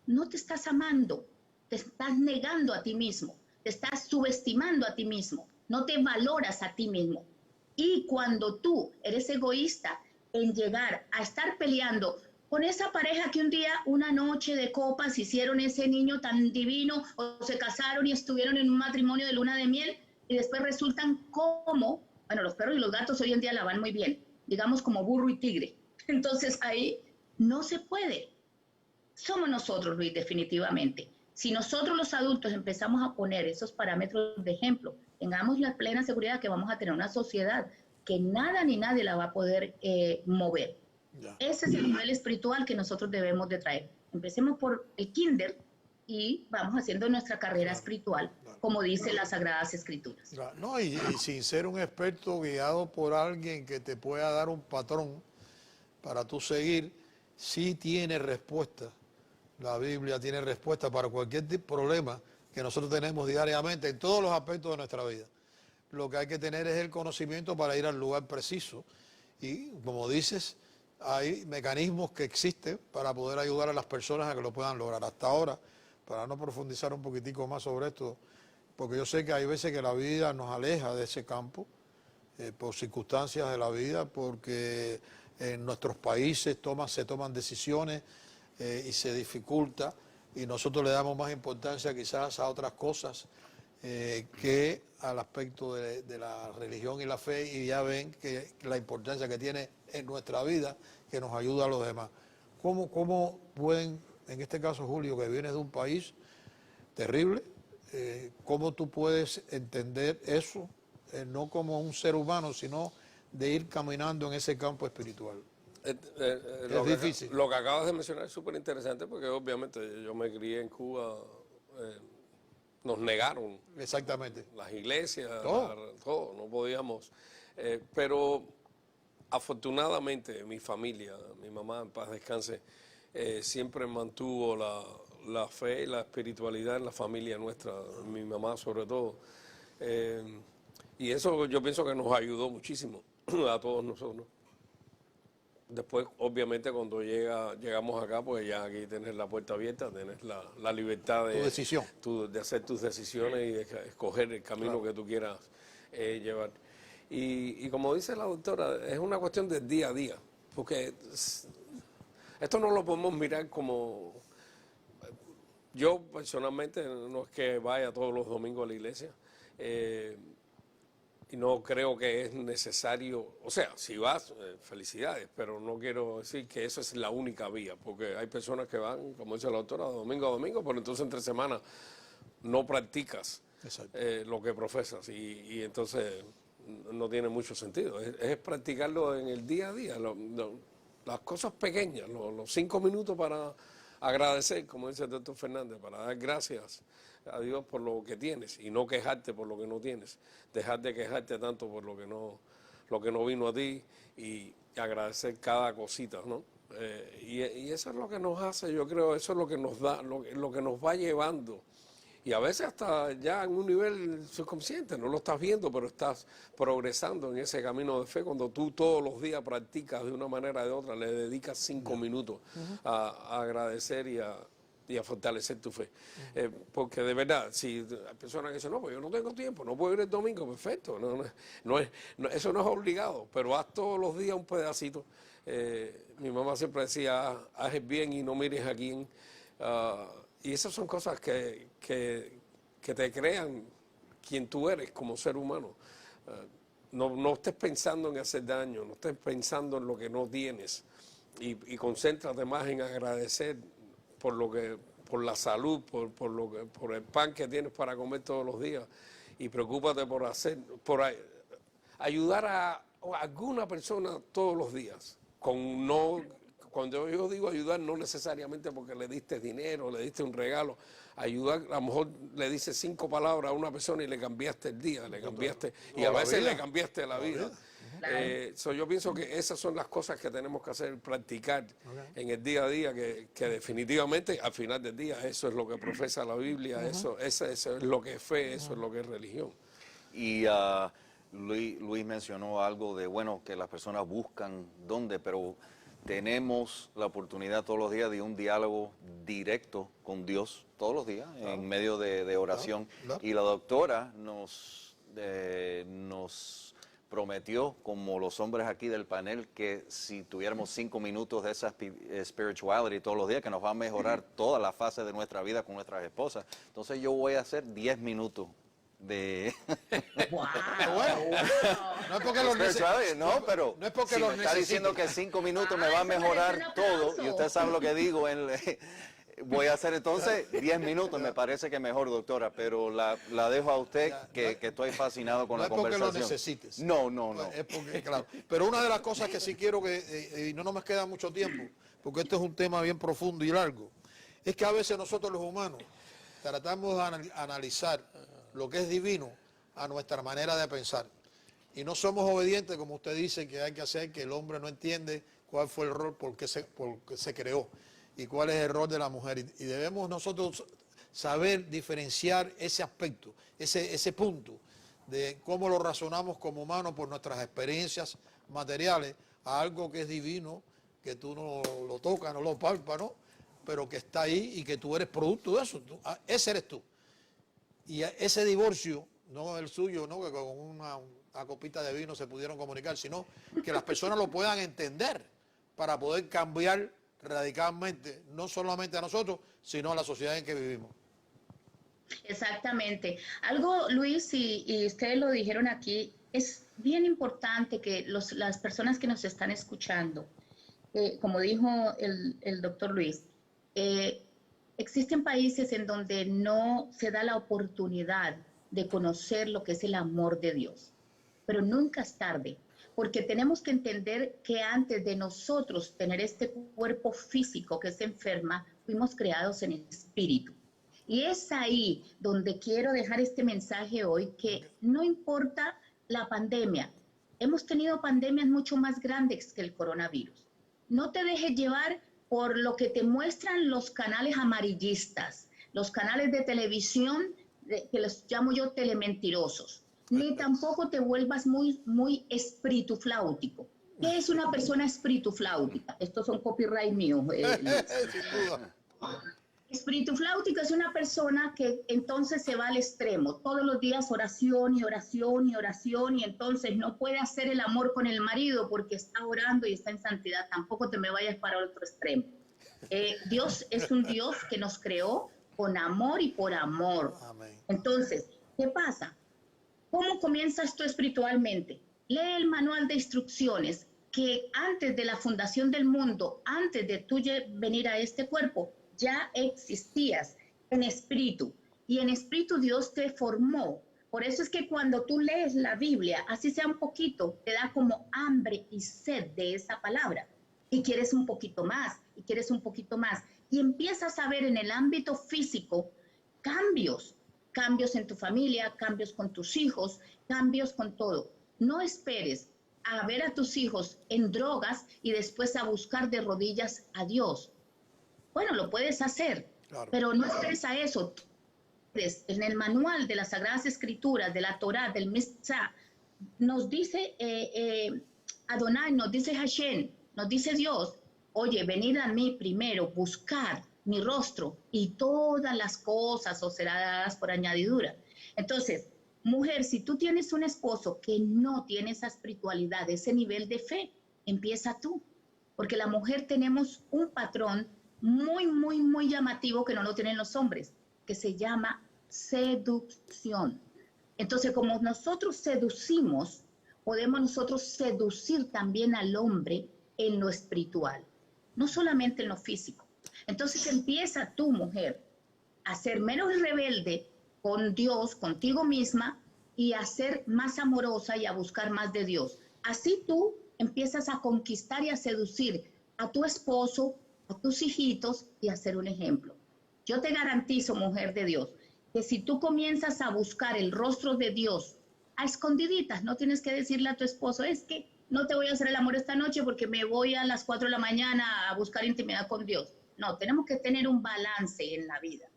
no te estás amando, te estás negando a ti mismo, te estás subestimando a ti mismo, no te valoras a ti mismo. Y cuando tú eres egoísta en llegar a estar peleando con esa pareja que un día, una noche de copas, hicieron ese niño tan divino, o se casaron y estuvieron en un matrimonio de luna de miel, y después resultan como, bueno, los perros y los gatos hoy en día la van muy bien, digamos como burro y tigre. Entonces ahí no se puede. Somos nosotros, Luis, definitivamente. Si nosotros los adultos empezamos a poner esos parámetros de ejemplo, tengamos la plena seguridad que vamos a tener una sociedad que nada ni nadie la va a poder mover. Ese es el nivel espiritual que nosotros debemos de traer. Empecemos por el kinder, y vamos haciendo nuestra carrera espiritual, como dice las Sagradas Escrituras. No, y sin ser un experto guiado por alguien que te pueda dar un patrón para tú seguir, sí tiene respuesta. La Biblia tiene respuesta para cualquier problema que nosotros tenemos diariamente en todos los aspectos de nuestra vida. Lo que hay que tener es el conocimiento para ir al lugar preciso. Y como dices, hay mecanismos que existen para poder ayudar a las personas a que lo puedan lograr. Hasta ahora, para no profundizar un poquitico más sobre esto, porque yo sé que hay veces que la vida nos aleja de ese campo, por circunstancias de la vida, porque en nuestros países se toman decisiones y se dificulta, y nosotros le damos más importancia quizás a otras cosas que al aspecto de la religión y la fe, y ya ven que la importancia que tiene en nuestra vida, que nos ayuda a los demás. ¿Cómo pueden, en este caso Julio, que vienes de un país terrible, cómo tú puedes entender eso, no como un ser humano, sino de ir caminando en ese campo espiritual? Es difícil. Lo que acabas de mencionar es súper interesante, porque obviamente yo me crié en Cuba, nos negaron. Exactamente. Las iglesias, todo, no podíamos. Pero afortunadamente mi familia, mi mamá en paz descanse, siempre mantuvo la fe y la espiritualidad en la familia nuestra, mi mamá sobre todo. Y eso yo pienso que nos ayudó muchísimo a todos nosotros. Después, obviamente, cuando llegamos acá, pues ya aquí tenés la puerta abierta, tenés la libertad de, de hacer tus decisiones y de escoger el camino que tú quieras llevar. Y como dice la doctora, es una cuestión del día a día, porque esto no lo podemos mirar como... Yo personalmente no es que vaya todos los domingos a la iglesia, y no creo que es necesario, o sea, si vas, felicidades, pero no quiero decir que eso es la única vía, porque hay personas que van, como dice la doctora, de domingo a domingo, pero entonces entre semana no practicas lo que profesas, y entonces no tiene mucho sentido. Es practicarlo en el día a día, las cosas pequeñas, los 5 minutos para agradecer, como dice el doctor Fernández, para dar gracias a Dios por lo que tienes y no quejarte por lo que no tienes. Dejar de quejarte tanto por lo que no vino a ti y agradecer cada cosita, ¿no? Y eso es lo que nos hace, yo creo, eso es lo que nos da, lo que nos va llevando. Y a veces hasta ya en un nivel subconsciente, no lo estás viendo, pero estás progresando en ese camino de fe cuando tú todos los días practicas de una manera o de otra, le dedicas 5 minutos a agradecer y a fortalecer tu fe. Porque de verdad, si hay personas que dicen, no, pues yo no tengo tiempo, no puedo ir el domingo, perfecto, eso no es obligado, pero haz todos los días un pedacito. Mi mamá siempre decía, haz el bien y no mires a quién. Y esas son cosas que te crean quien tú eres como ser humano. No estés pensando en hacer daño, no estés pensando en lo que no tienes y concéntrate más en agradecer por la salud, por el pan que tienes para comer todos los días, y preocúpate por ayudar a alguna persona todos los días. Cuando yo digo ayudar, no necesariamente porque le diste dinero, le diste un regalo. Ayudar, a lo mejor le dices 5 palabras a una persona y le cambiaste el día, y a veces le cambiaste la vida. Yo pienso que esas son las cosas que tenemos que hacer, practicar en el día a día, que definitivamente al final del día eso es lo que profesa la Biblia, eso es lo que es fe, eso es lo que es religión. Y Luis mencionó algo de, bueno, que las personas buscan dónde, pero tenemos la oportunidad todos los días de un diálogo directo con Dios, todos los días, en medio de oración. Y la doctora nos prometió, como los hombres aquí del panel, que si tuviéramos 5 minutos de esa spirituality todos los días, que nos va a mejorar toda la fase de nuestra vida con nuestras esposas. Entonces yo voy a hacer 10 minutos de... Wow. No es porque lo necesite. No, pero no es porque si lo me está diciendo que 5 minutos me va a mejorar todo, y usted sabe lo que digo, voy a hacer entonces 10 minutos, me parece que mejor, doctora, pero la dejo a usted, que estoy fascinado con la conversación. No es porque lo necesites. No. Es porque, claro. Pero una de las cosas que sí quiero y no nos queda mucho tiempo, porque este es un tema bien profundo y largo, Es que a veces nosotros los humanos tratamos de analizar lo que es divino a nuestra manera de pensar. Y no somos obedientes, como usted dice, que hay que hacer, que el hombre no entiende cuál fue el rol, por qué se creó y cuál es el rol de la mujer. Y debemos nosotros saber diferenciar ese aspecto, ese punto de cómo lo razonamos como humanos por nuestras experiencias materiales a algo que es divino, que tú no lo tocas, no lo palpas, ¿no? Pero que está ahí y que tú eres producto de eso. Ese eres tú. Y ese divorcio, no el suyo, ¿no? Que con una copita de vino se pudieron comunicar, sino que las personas lo puedan entender para poder cambiar radicalmente, no solamente a nosotros, sino a la sociedad en que vivimos. Exactamente. Algo, Luis, y ustedes lo dijeron aquí, es bien importante que las personas que nos están escuchando, como dijo el doctor Luis, existen países en donde no se da la oportunidad de conocer lo que es el amor de Dios, pero nunca es tarde, porque tenemos que entender que antes de nosotros tener este cuerpo físico que se enferma, fuimos creados en espíritu. Y es ahí donde quiero dejar este mensaje hoy, que no importa la pandemia, hemos tenido pandemias mucho más grandes que el coronavirus. No te dejes llevar por lo que te muestran los canales amarillistas, los canales de televisión, que los llamo yo telementirosos, ni tampoco te vuelvas muy espiritufláutico. ¿Qué es una persona espiritufláutica? Estos son copyright míos. Sin duda. Espiritufláutico es una persona que entonces se va al extremo, todos los días oración y oración y oración, y entonces no puede hacer el amor con el marido porque está orando y está en santidad. Tampoco te me vayas para otro extremo. Dios es un Dios que nos creó con amor y por amor. Amén. Entonces, ¿qué pasa? ¿Cómo comienzas tú espiritualmente? Lee el manual de instrucciones que antes de la fundación del mundo, antes de tú venir a este cuerpo, ya existías en espíritu, y en espíritu Dios te formó. Por eso es que cuando tú lees la Biblia, así sea un poquito, te da como hambre y sed de esa palabra, y quieres un poquito más, y quieres un poquito más, y empiezas a ver en el ámbito físico cambios en tu familia, cambios con tus hijos, cambios con todo. No esperes a ver a tus hijos en drogas y después a buscar de rodillas a Dios. Bueno, lo puedes hacer, claro, pero no esperes a eso. En el manual de las Sagradas Escrituras, de la Torá, del Mitzvah, nos dice Adonai, nos dice Hashem, nos dice Dios, oye, venid a mí primero, buscar mi rostro y todas las cosas os serán dadas por añadidura. Entonces, mujer, si tú tienes un esposo que no tiene esa espiritualidad, ese nivel de fe, empieza tú. Porque la mujer tenemos un patrón muy llamativo que no lo tienen los hombres, que se llama seducción. Entonces, como nosotros seducimos, podemos nosotros seducir también al hombre en lo espiritual, no solamente en lo físico. Entonces empieza tu mujer a ser menos rebelde con Dios, contigo misma, y a ser más amorosa y a buscar más de Dios. Así tú empiezas a conquistar y a seducir a tu esposo, a tus hijitos, y a ser un ejemplo. Yo te garantizo, mujer de Dios, que si tú comienzas a buscar el rostro de Dios a escondiditas, no tienes que decirle a tu esposo, es que no te voy a hacer el amor esta noche porque me voy a las 4 de la mañana a buscar intimidad con Dios. No, tenemos que tener un balance en la vida.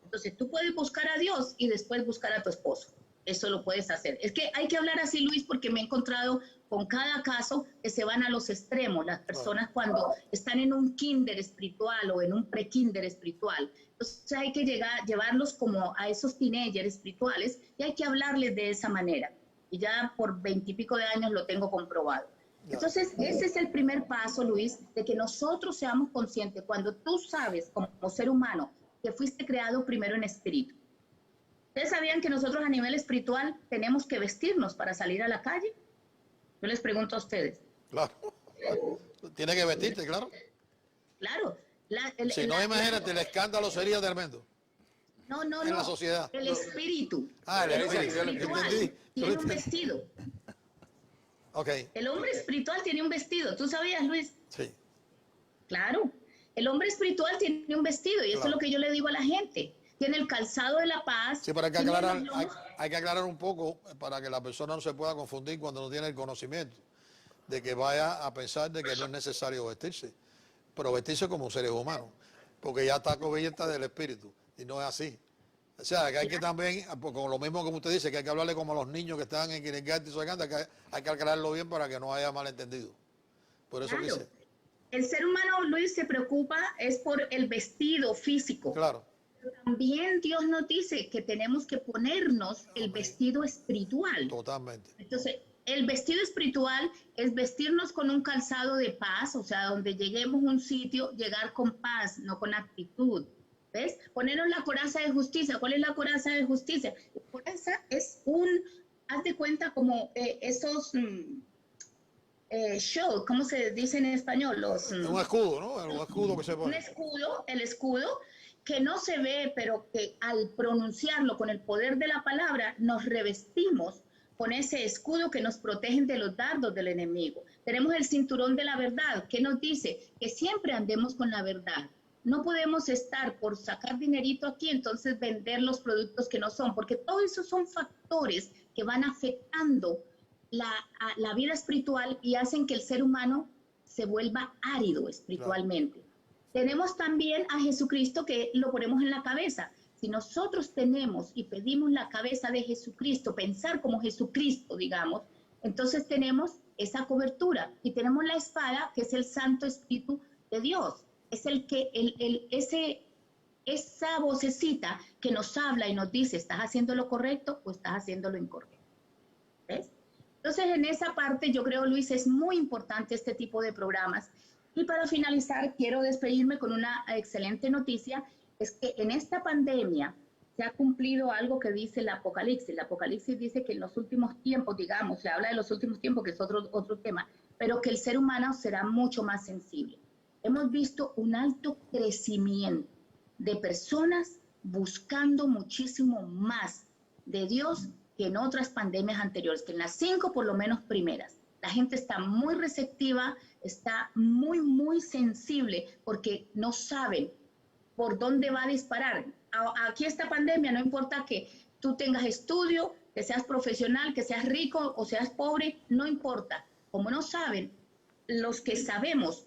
Entonces tú puedes buscar a Dios y después buscar a tu esposo. Eso lo puedes hacer. Es que hay que hablar así, Luis, porque me he encontrado con cada caso que se van a los extremos. Las personas cuando están en un kinder espiritual o en un pre-kinder espiritual. Entonces hay que llevarlos como a esos teenagers espirituales y hay que hablarles de esa manera. Y ya por 20 y pico de años lo tengo comprobado. Entonces ese es el primer paso, Luis, de que nosotros seamos conscientes. Cuando tú sabes como ser humano que fuiste creado primero en espíritu. ¿Ustedes sabían que nosotros a nivel espiritual tenemos que vestirnos para salir a la calle? Yo les pregunto a ustedes. Claro. Tiene que vestirte, claro. Claro. Si no, imagínate, el escándalo sería tremendo. No. En la sociedad. El espíritu. El espiritual tiene un vestido. Ok. El hombre espiritual tiene un vestido. ¿Tú sabías, Luis? Sí. Claro. El hombre espiritual tiene un vestido y eso es lo que yo le digo a la gente. Tiene el calzado de la paz. Sí, pero hay que aclarar un poco para que la persona no se pueda confundir cuando no tiene el conocimiento de que vaya a pensar de que no es necesario vestirse, pero vestirse como seres humanos, porque ya está cubierta del espíritu y no es así. O sea, que hay que también, con lo mismo que usted dice, que hay que hablarle como a los niños que están en kindergarten y Socanda, que hay que aclararlo bien para que no haya malentendido. Por eso Claro. dice. El ser humano, Luis, se preocupa es por el vestido físico. Claro. También Dios nos dice que tenemos que ponernos el vestido espiritual. Totalmente. Entonces, el vestido espiritual es vestirnos con un calzado de paz, o sea, donde lleguemos a un sitio, llegar con paz, no con actitud. ¿Ves? Ponernos la coraza de justicia. ¿Cuál es la coraza de justicia? La coraza es haz de cuenta como esos show, ¿cómo se dice en español? Un escudo, ¿no? Un escudo que se pone. Un escudo, el escudo que no se ve, pero que al pronunciarlo con el poder de la palabra, nos revestimos con ese escudo que nos protege de los dardos del enemigo. Tenemos el cinturón de la verdad, que nos dice que siempre andemos con la verdad. No podemos estar por sacar dinerito aquí, entonces vender los productos que no son, porque todos esos son factores que van afectando la vida espiritual y hacen que el ser humano se vuelva árido espiritualmente. Claro. Tenemos también a Jesucristo que lo ponemos en la cabeza. Si nosotros tenemos y pedimos la cabeza de Jesucristo, pensar como Jesucristo, digamos, entonces tenemos esa cobertura y tenemos la espada que es el Santo Espíritu de Dios. Es el que, esa vocecita que nos habla y nos dice, ¿estás haciendo lo correcto o estás haciendo lo incorrecto? ¿Ves? Entonces, en esa parte, yo creo, Luis, es muy importante este tipo de programas. Y para finalizar, quiero despedirme con una excelente noticia, es que en esta pandemia se ha cumplido algo que dice el Apocalipsis. El Apocalipsis dice que en los últimos tiempos, digamos, se habla de los últimos tiempos, que es otro tema, pero que el ser humano será mucho más sensible. Hemos visto un alto crecimiento de personas buscando muchísimo más de Dios que en otras pandemias anteriores, que en las 5 por lo menos primeras. La gente está muy receptiva, está muy, muy sensible porque no saben por dónde va a disparar. Aquí esta pandemia, no importa que tú tengas estudio, que seas profesional, que seas rico o seas pobre, no importa. Como no saben, los que sabemos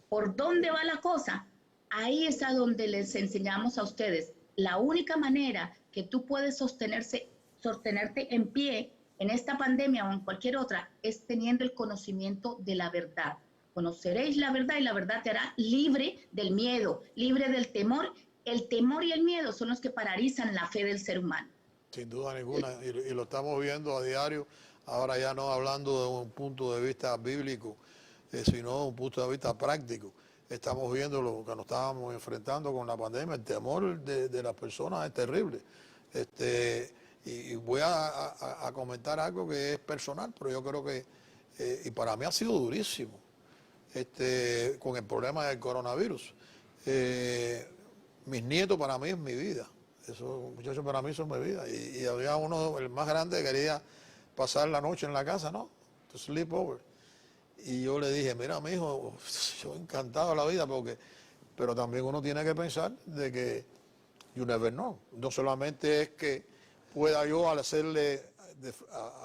por dónde va la cosa, ahí es a donde les enseñamos a ustedes. La única manera que tú puedes sostenerte en pie en esta pandemia o en cualquier otra es teniendo el conocimiento de la verdad. Conoceréis la verdad y la verdad te hará libre del miedo, libre del temor. El temor y el miedo son los que paralizan la fe del ser humano. Sin duda ninguna, y lo estamos viendo a diario, ahora ya no hablando de un punto de vista bíblico, sino de un punto de vista práctico. Estamos viendo lo que nos estábamos enfrentando con la pandemia, el temor de las personas es terrible. Y voy a comentar algo que es personal, pero yo creo que, y para mí ha sido durísimo, con el problema del coronavirus. Mis nietos para mí es mi vida, esos muchachos para mí son mi vida. Y había uno, el más grande, que quería pasar la noche en la casa, ¿no? To sleep over. Y yo le dije, mira, mijo, yo encantado de la vida, pero también uno tiene que pensar de que you never know. No solamente es que pueda yo hacerle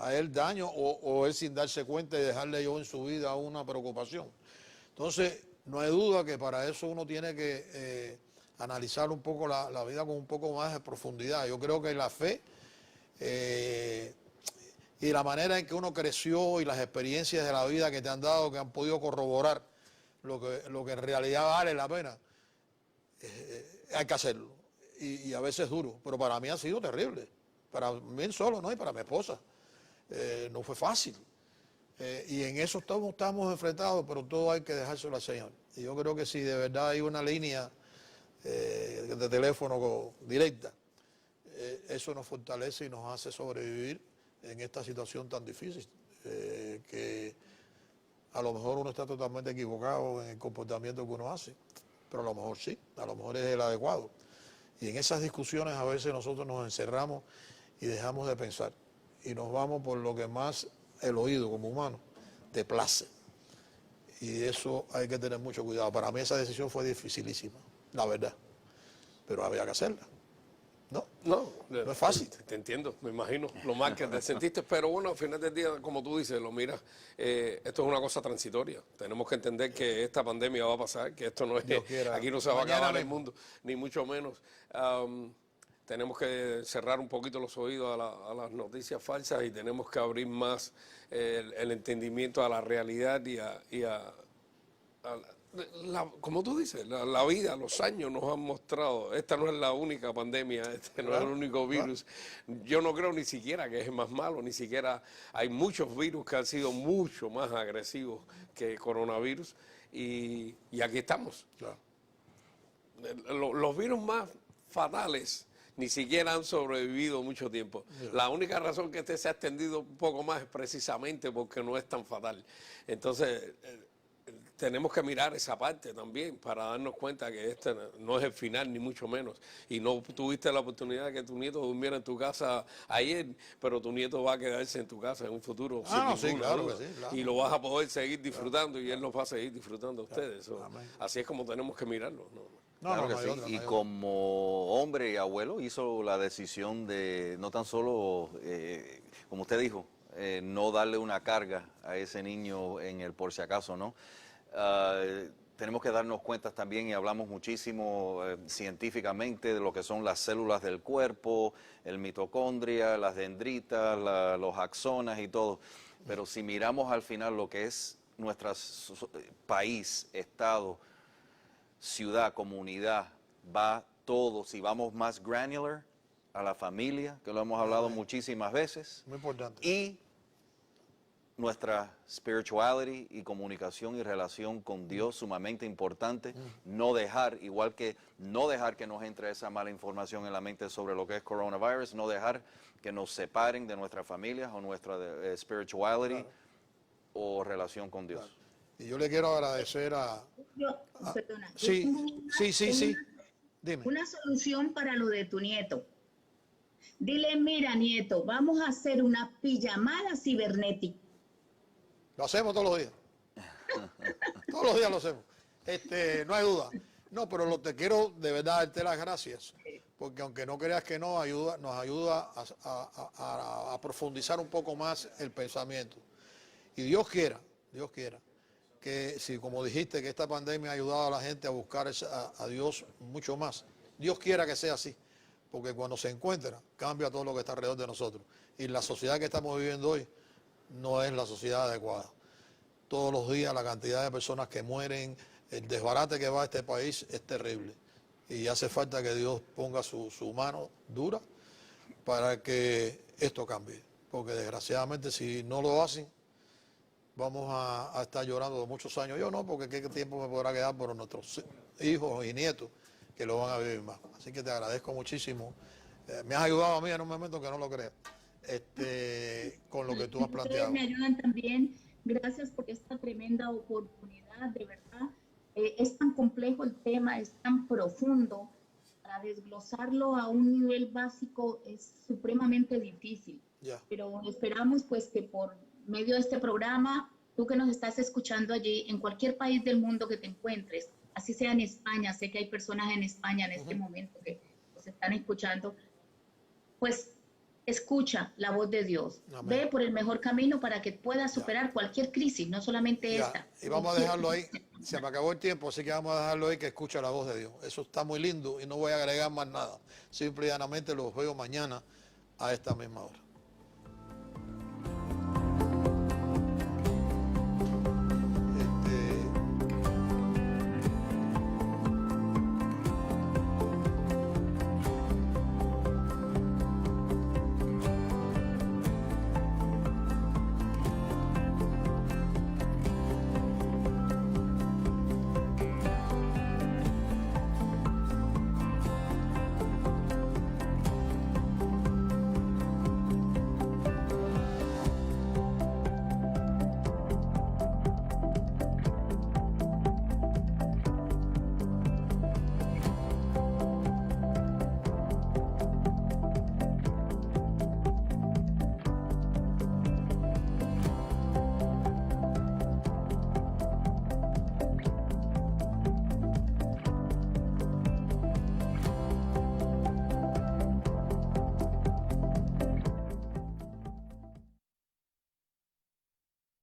a él daño o él sin darse cuenta y dejarle yo en su vida una preocupación. Entonces, no hay duda que para eso uno tiene que analizar un poco la vida con un poco más de profundidad. Yo creo que la fe y la manera en que uno creció y las experiencias de la vida que te han dado, que han podido corroborar lo que en realidad vale la pena, hay que hacerlo. Y a veces es duro, pero para mí ha sido terrible. Para mí solo, ¿no? Y para mi esposa. No fue fácil. Y en eso estamos enfrentados, pero todo hay que dejárselo al Señor. Y yo creo que si de verdad hay una línea de teléfono directa, eso nos fortalece y nos hace sobrevivir en esta situación tan difícil, que a lo mejor uno está totalmente equivocado en el comportamiento que uno hace, pero a lo mejor sí, a lo mejor es el adecuado. Y en esas discusiones a veces nosotros nos encerramos y dejamos de pensar y nos vamos por lo que más el oído como humano te place. Y eso hay que tener mucho cuidado. Para mí esa decisión fue dificilísima, la verdad. Pero había que hacerla. No es fácil. Te entiendo, me imagino lo mal que te sentiste, pero bueno, al final del día, como tú dices, lo miras, esto es una cosa transitoria. Tenemos que entender que esta pandemia va a pasar, que esto no es, aquí no se va a acabar el mundo, ni mucho menos. Tenemos que cerrar un poquito los oídos a las noticias falsas y tenemos que abrir más el entendimiento a la realidad como tú dices, la vida, los años nos han mostrado, esta no es la única pandemia, este no es el único virus. Yo no creo ni siquiera que es más malo, ni siquiera hay muchos virus que han sido mucho más agresivos que el coronavirus y aquí estamos. Claro. Los virus más fatales ni siquiera han sobrevivido mucho tiempo. La única razón que este se ha extendido un poco más es precisamente porque no es tan fatal. Entonces, tenemos que mirar esa parte también para darnos cuenta que este no es el final, ni mucho menos. Y no tuviste la oportunidad de que tu nieto durmiera en tu casa ayer, pero tu nieto va a quedarse en tu casa en un futuro. Sí, claro que sí, claro. Y lo vas a poder seguir disfrutando y él nos va a seguir disfrutando a ustedes. Así es como tenemos que mirarlo, ¿no? Claro que sí. Y como hombre y abuelo hizo la decisión de no tan solo, como usted dijo, no darle una carga a ese niño en el por si acaso, ¿no? Tenemos que darnos cuenta también, y hablamos muchísimo científicamente de lo que son las células del cuerpo, el mitocondria, las dendritas, los axonas y todo. Pero si miramos al final lo que es nuestro país, estado, ciudad, comunidad, va todo, si vamos más granular, a la familia, que lo hemos hablado muchísimas veces. Muy importante. Y nuestra spirituality y comunicación y relación con Dios, sumamente importante. No dejar, igual que no dejar que nos entre esa mala información en la mente sobre lo que es coronavirus, no dejar que nos separen de nuestras familias o nuestra spirituality o relación con Dios. Claro. Y yo le quiero agradecer Perdona. Sí. Dime. Una solución para lo de tu nieto. Dile, mira, nieto, vamos a hacer una pijamada cibernética. Lo hacemos todos los días. Todos los días lo hacemos. No hay duda. No, pero te quiero de verdad darte las gracias. Porque aunque no creas que nos ayuda a profundizar un poco más el pensamiento. Y Dios quiera que si, como dijiste, que esta pandemia ha ayudado a la gente a buscar a Dios mucho más. Dios quiera que sea así. Porque cuando se encuentra, cambia todo lo que está alrededor de nosotros. Y la sociedad que estamos viviendo hoy no es la sociedad adecuada. Todos los días la cantidad de personas que mueren, el desbarate que va a este país es terrible. Y hace falta que Dios ponga su mano dura para que esto cambie. Porque desgraciadamente si no lo hacen, vamos a estar llorando muchos años. Yo no, porque qué tiempo me podrá quedar por nuestros hijos y nietos que lo van a vivir más. Así que te agradezco muchísimo. Me has ayudado a mí en un momento que no lo creas. Con lo que tú has planteado. Ustedes me ayudan también. Gracias por esta tremenda oportunidad, de verdad. Es tan complejo el tema, es tan profundo. Para desglosarlo a un nivel básico es supremamente difícil. Pero esperamos pues que por medio de este programa, tú que nos estás escuchando allí, en cualquier país del mundo que te encuentres, así sea en España, sé que hay personas en España en este momento que nos están escuchando, pues escucha la voz de Dios. Amén. Ve por el mejor camino para que puedas superar cualquier crisis, no solamente esta. Y vamos a dejarlo ahí. Se me acabó el tiempo, así que vamos a dejarlo ahí, que escucha la voz de Dios. Eso está muy lindo y no voy a agregar más nada. Simple y llanamente los veo mañana a esta misma hora.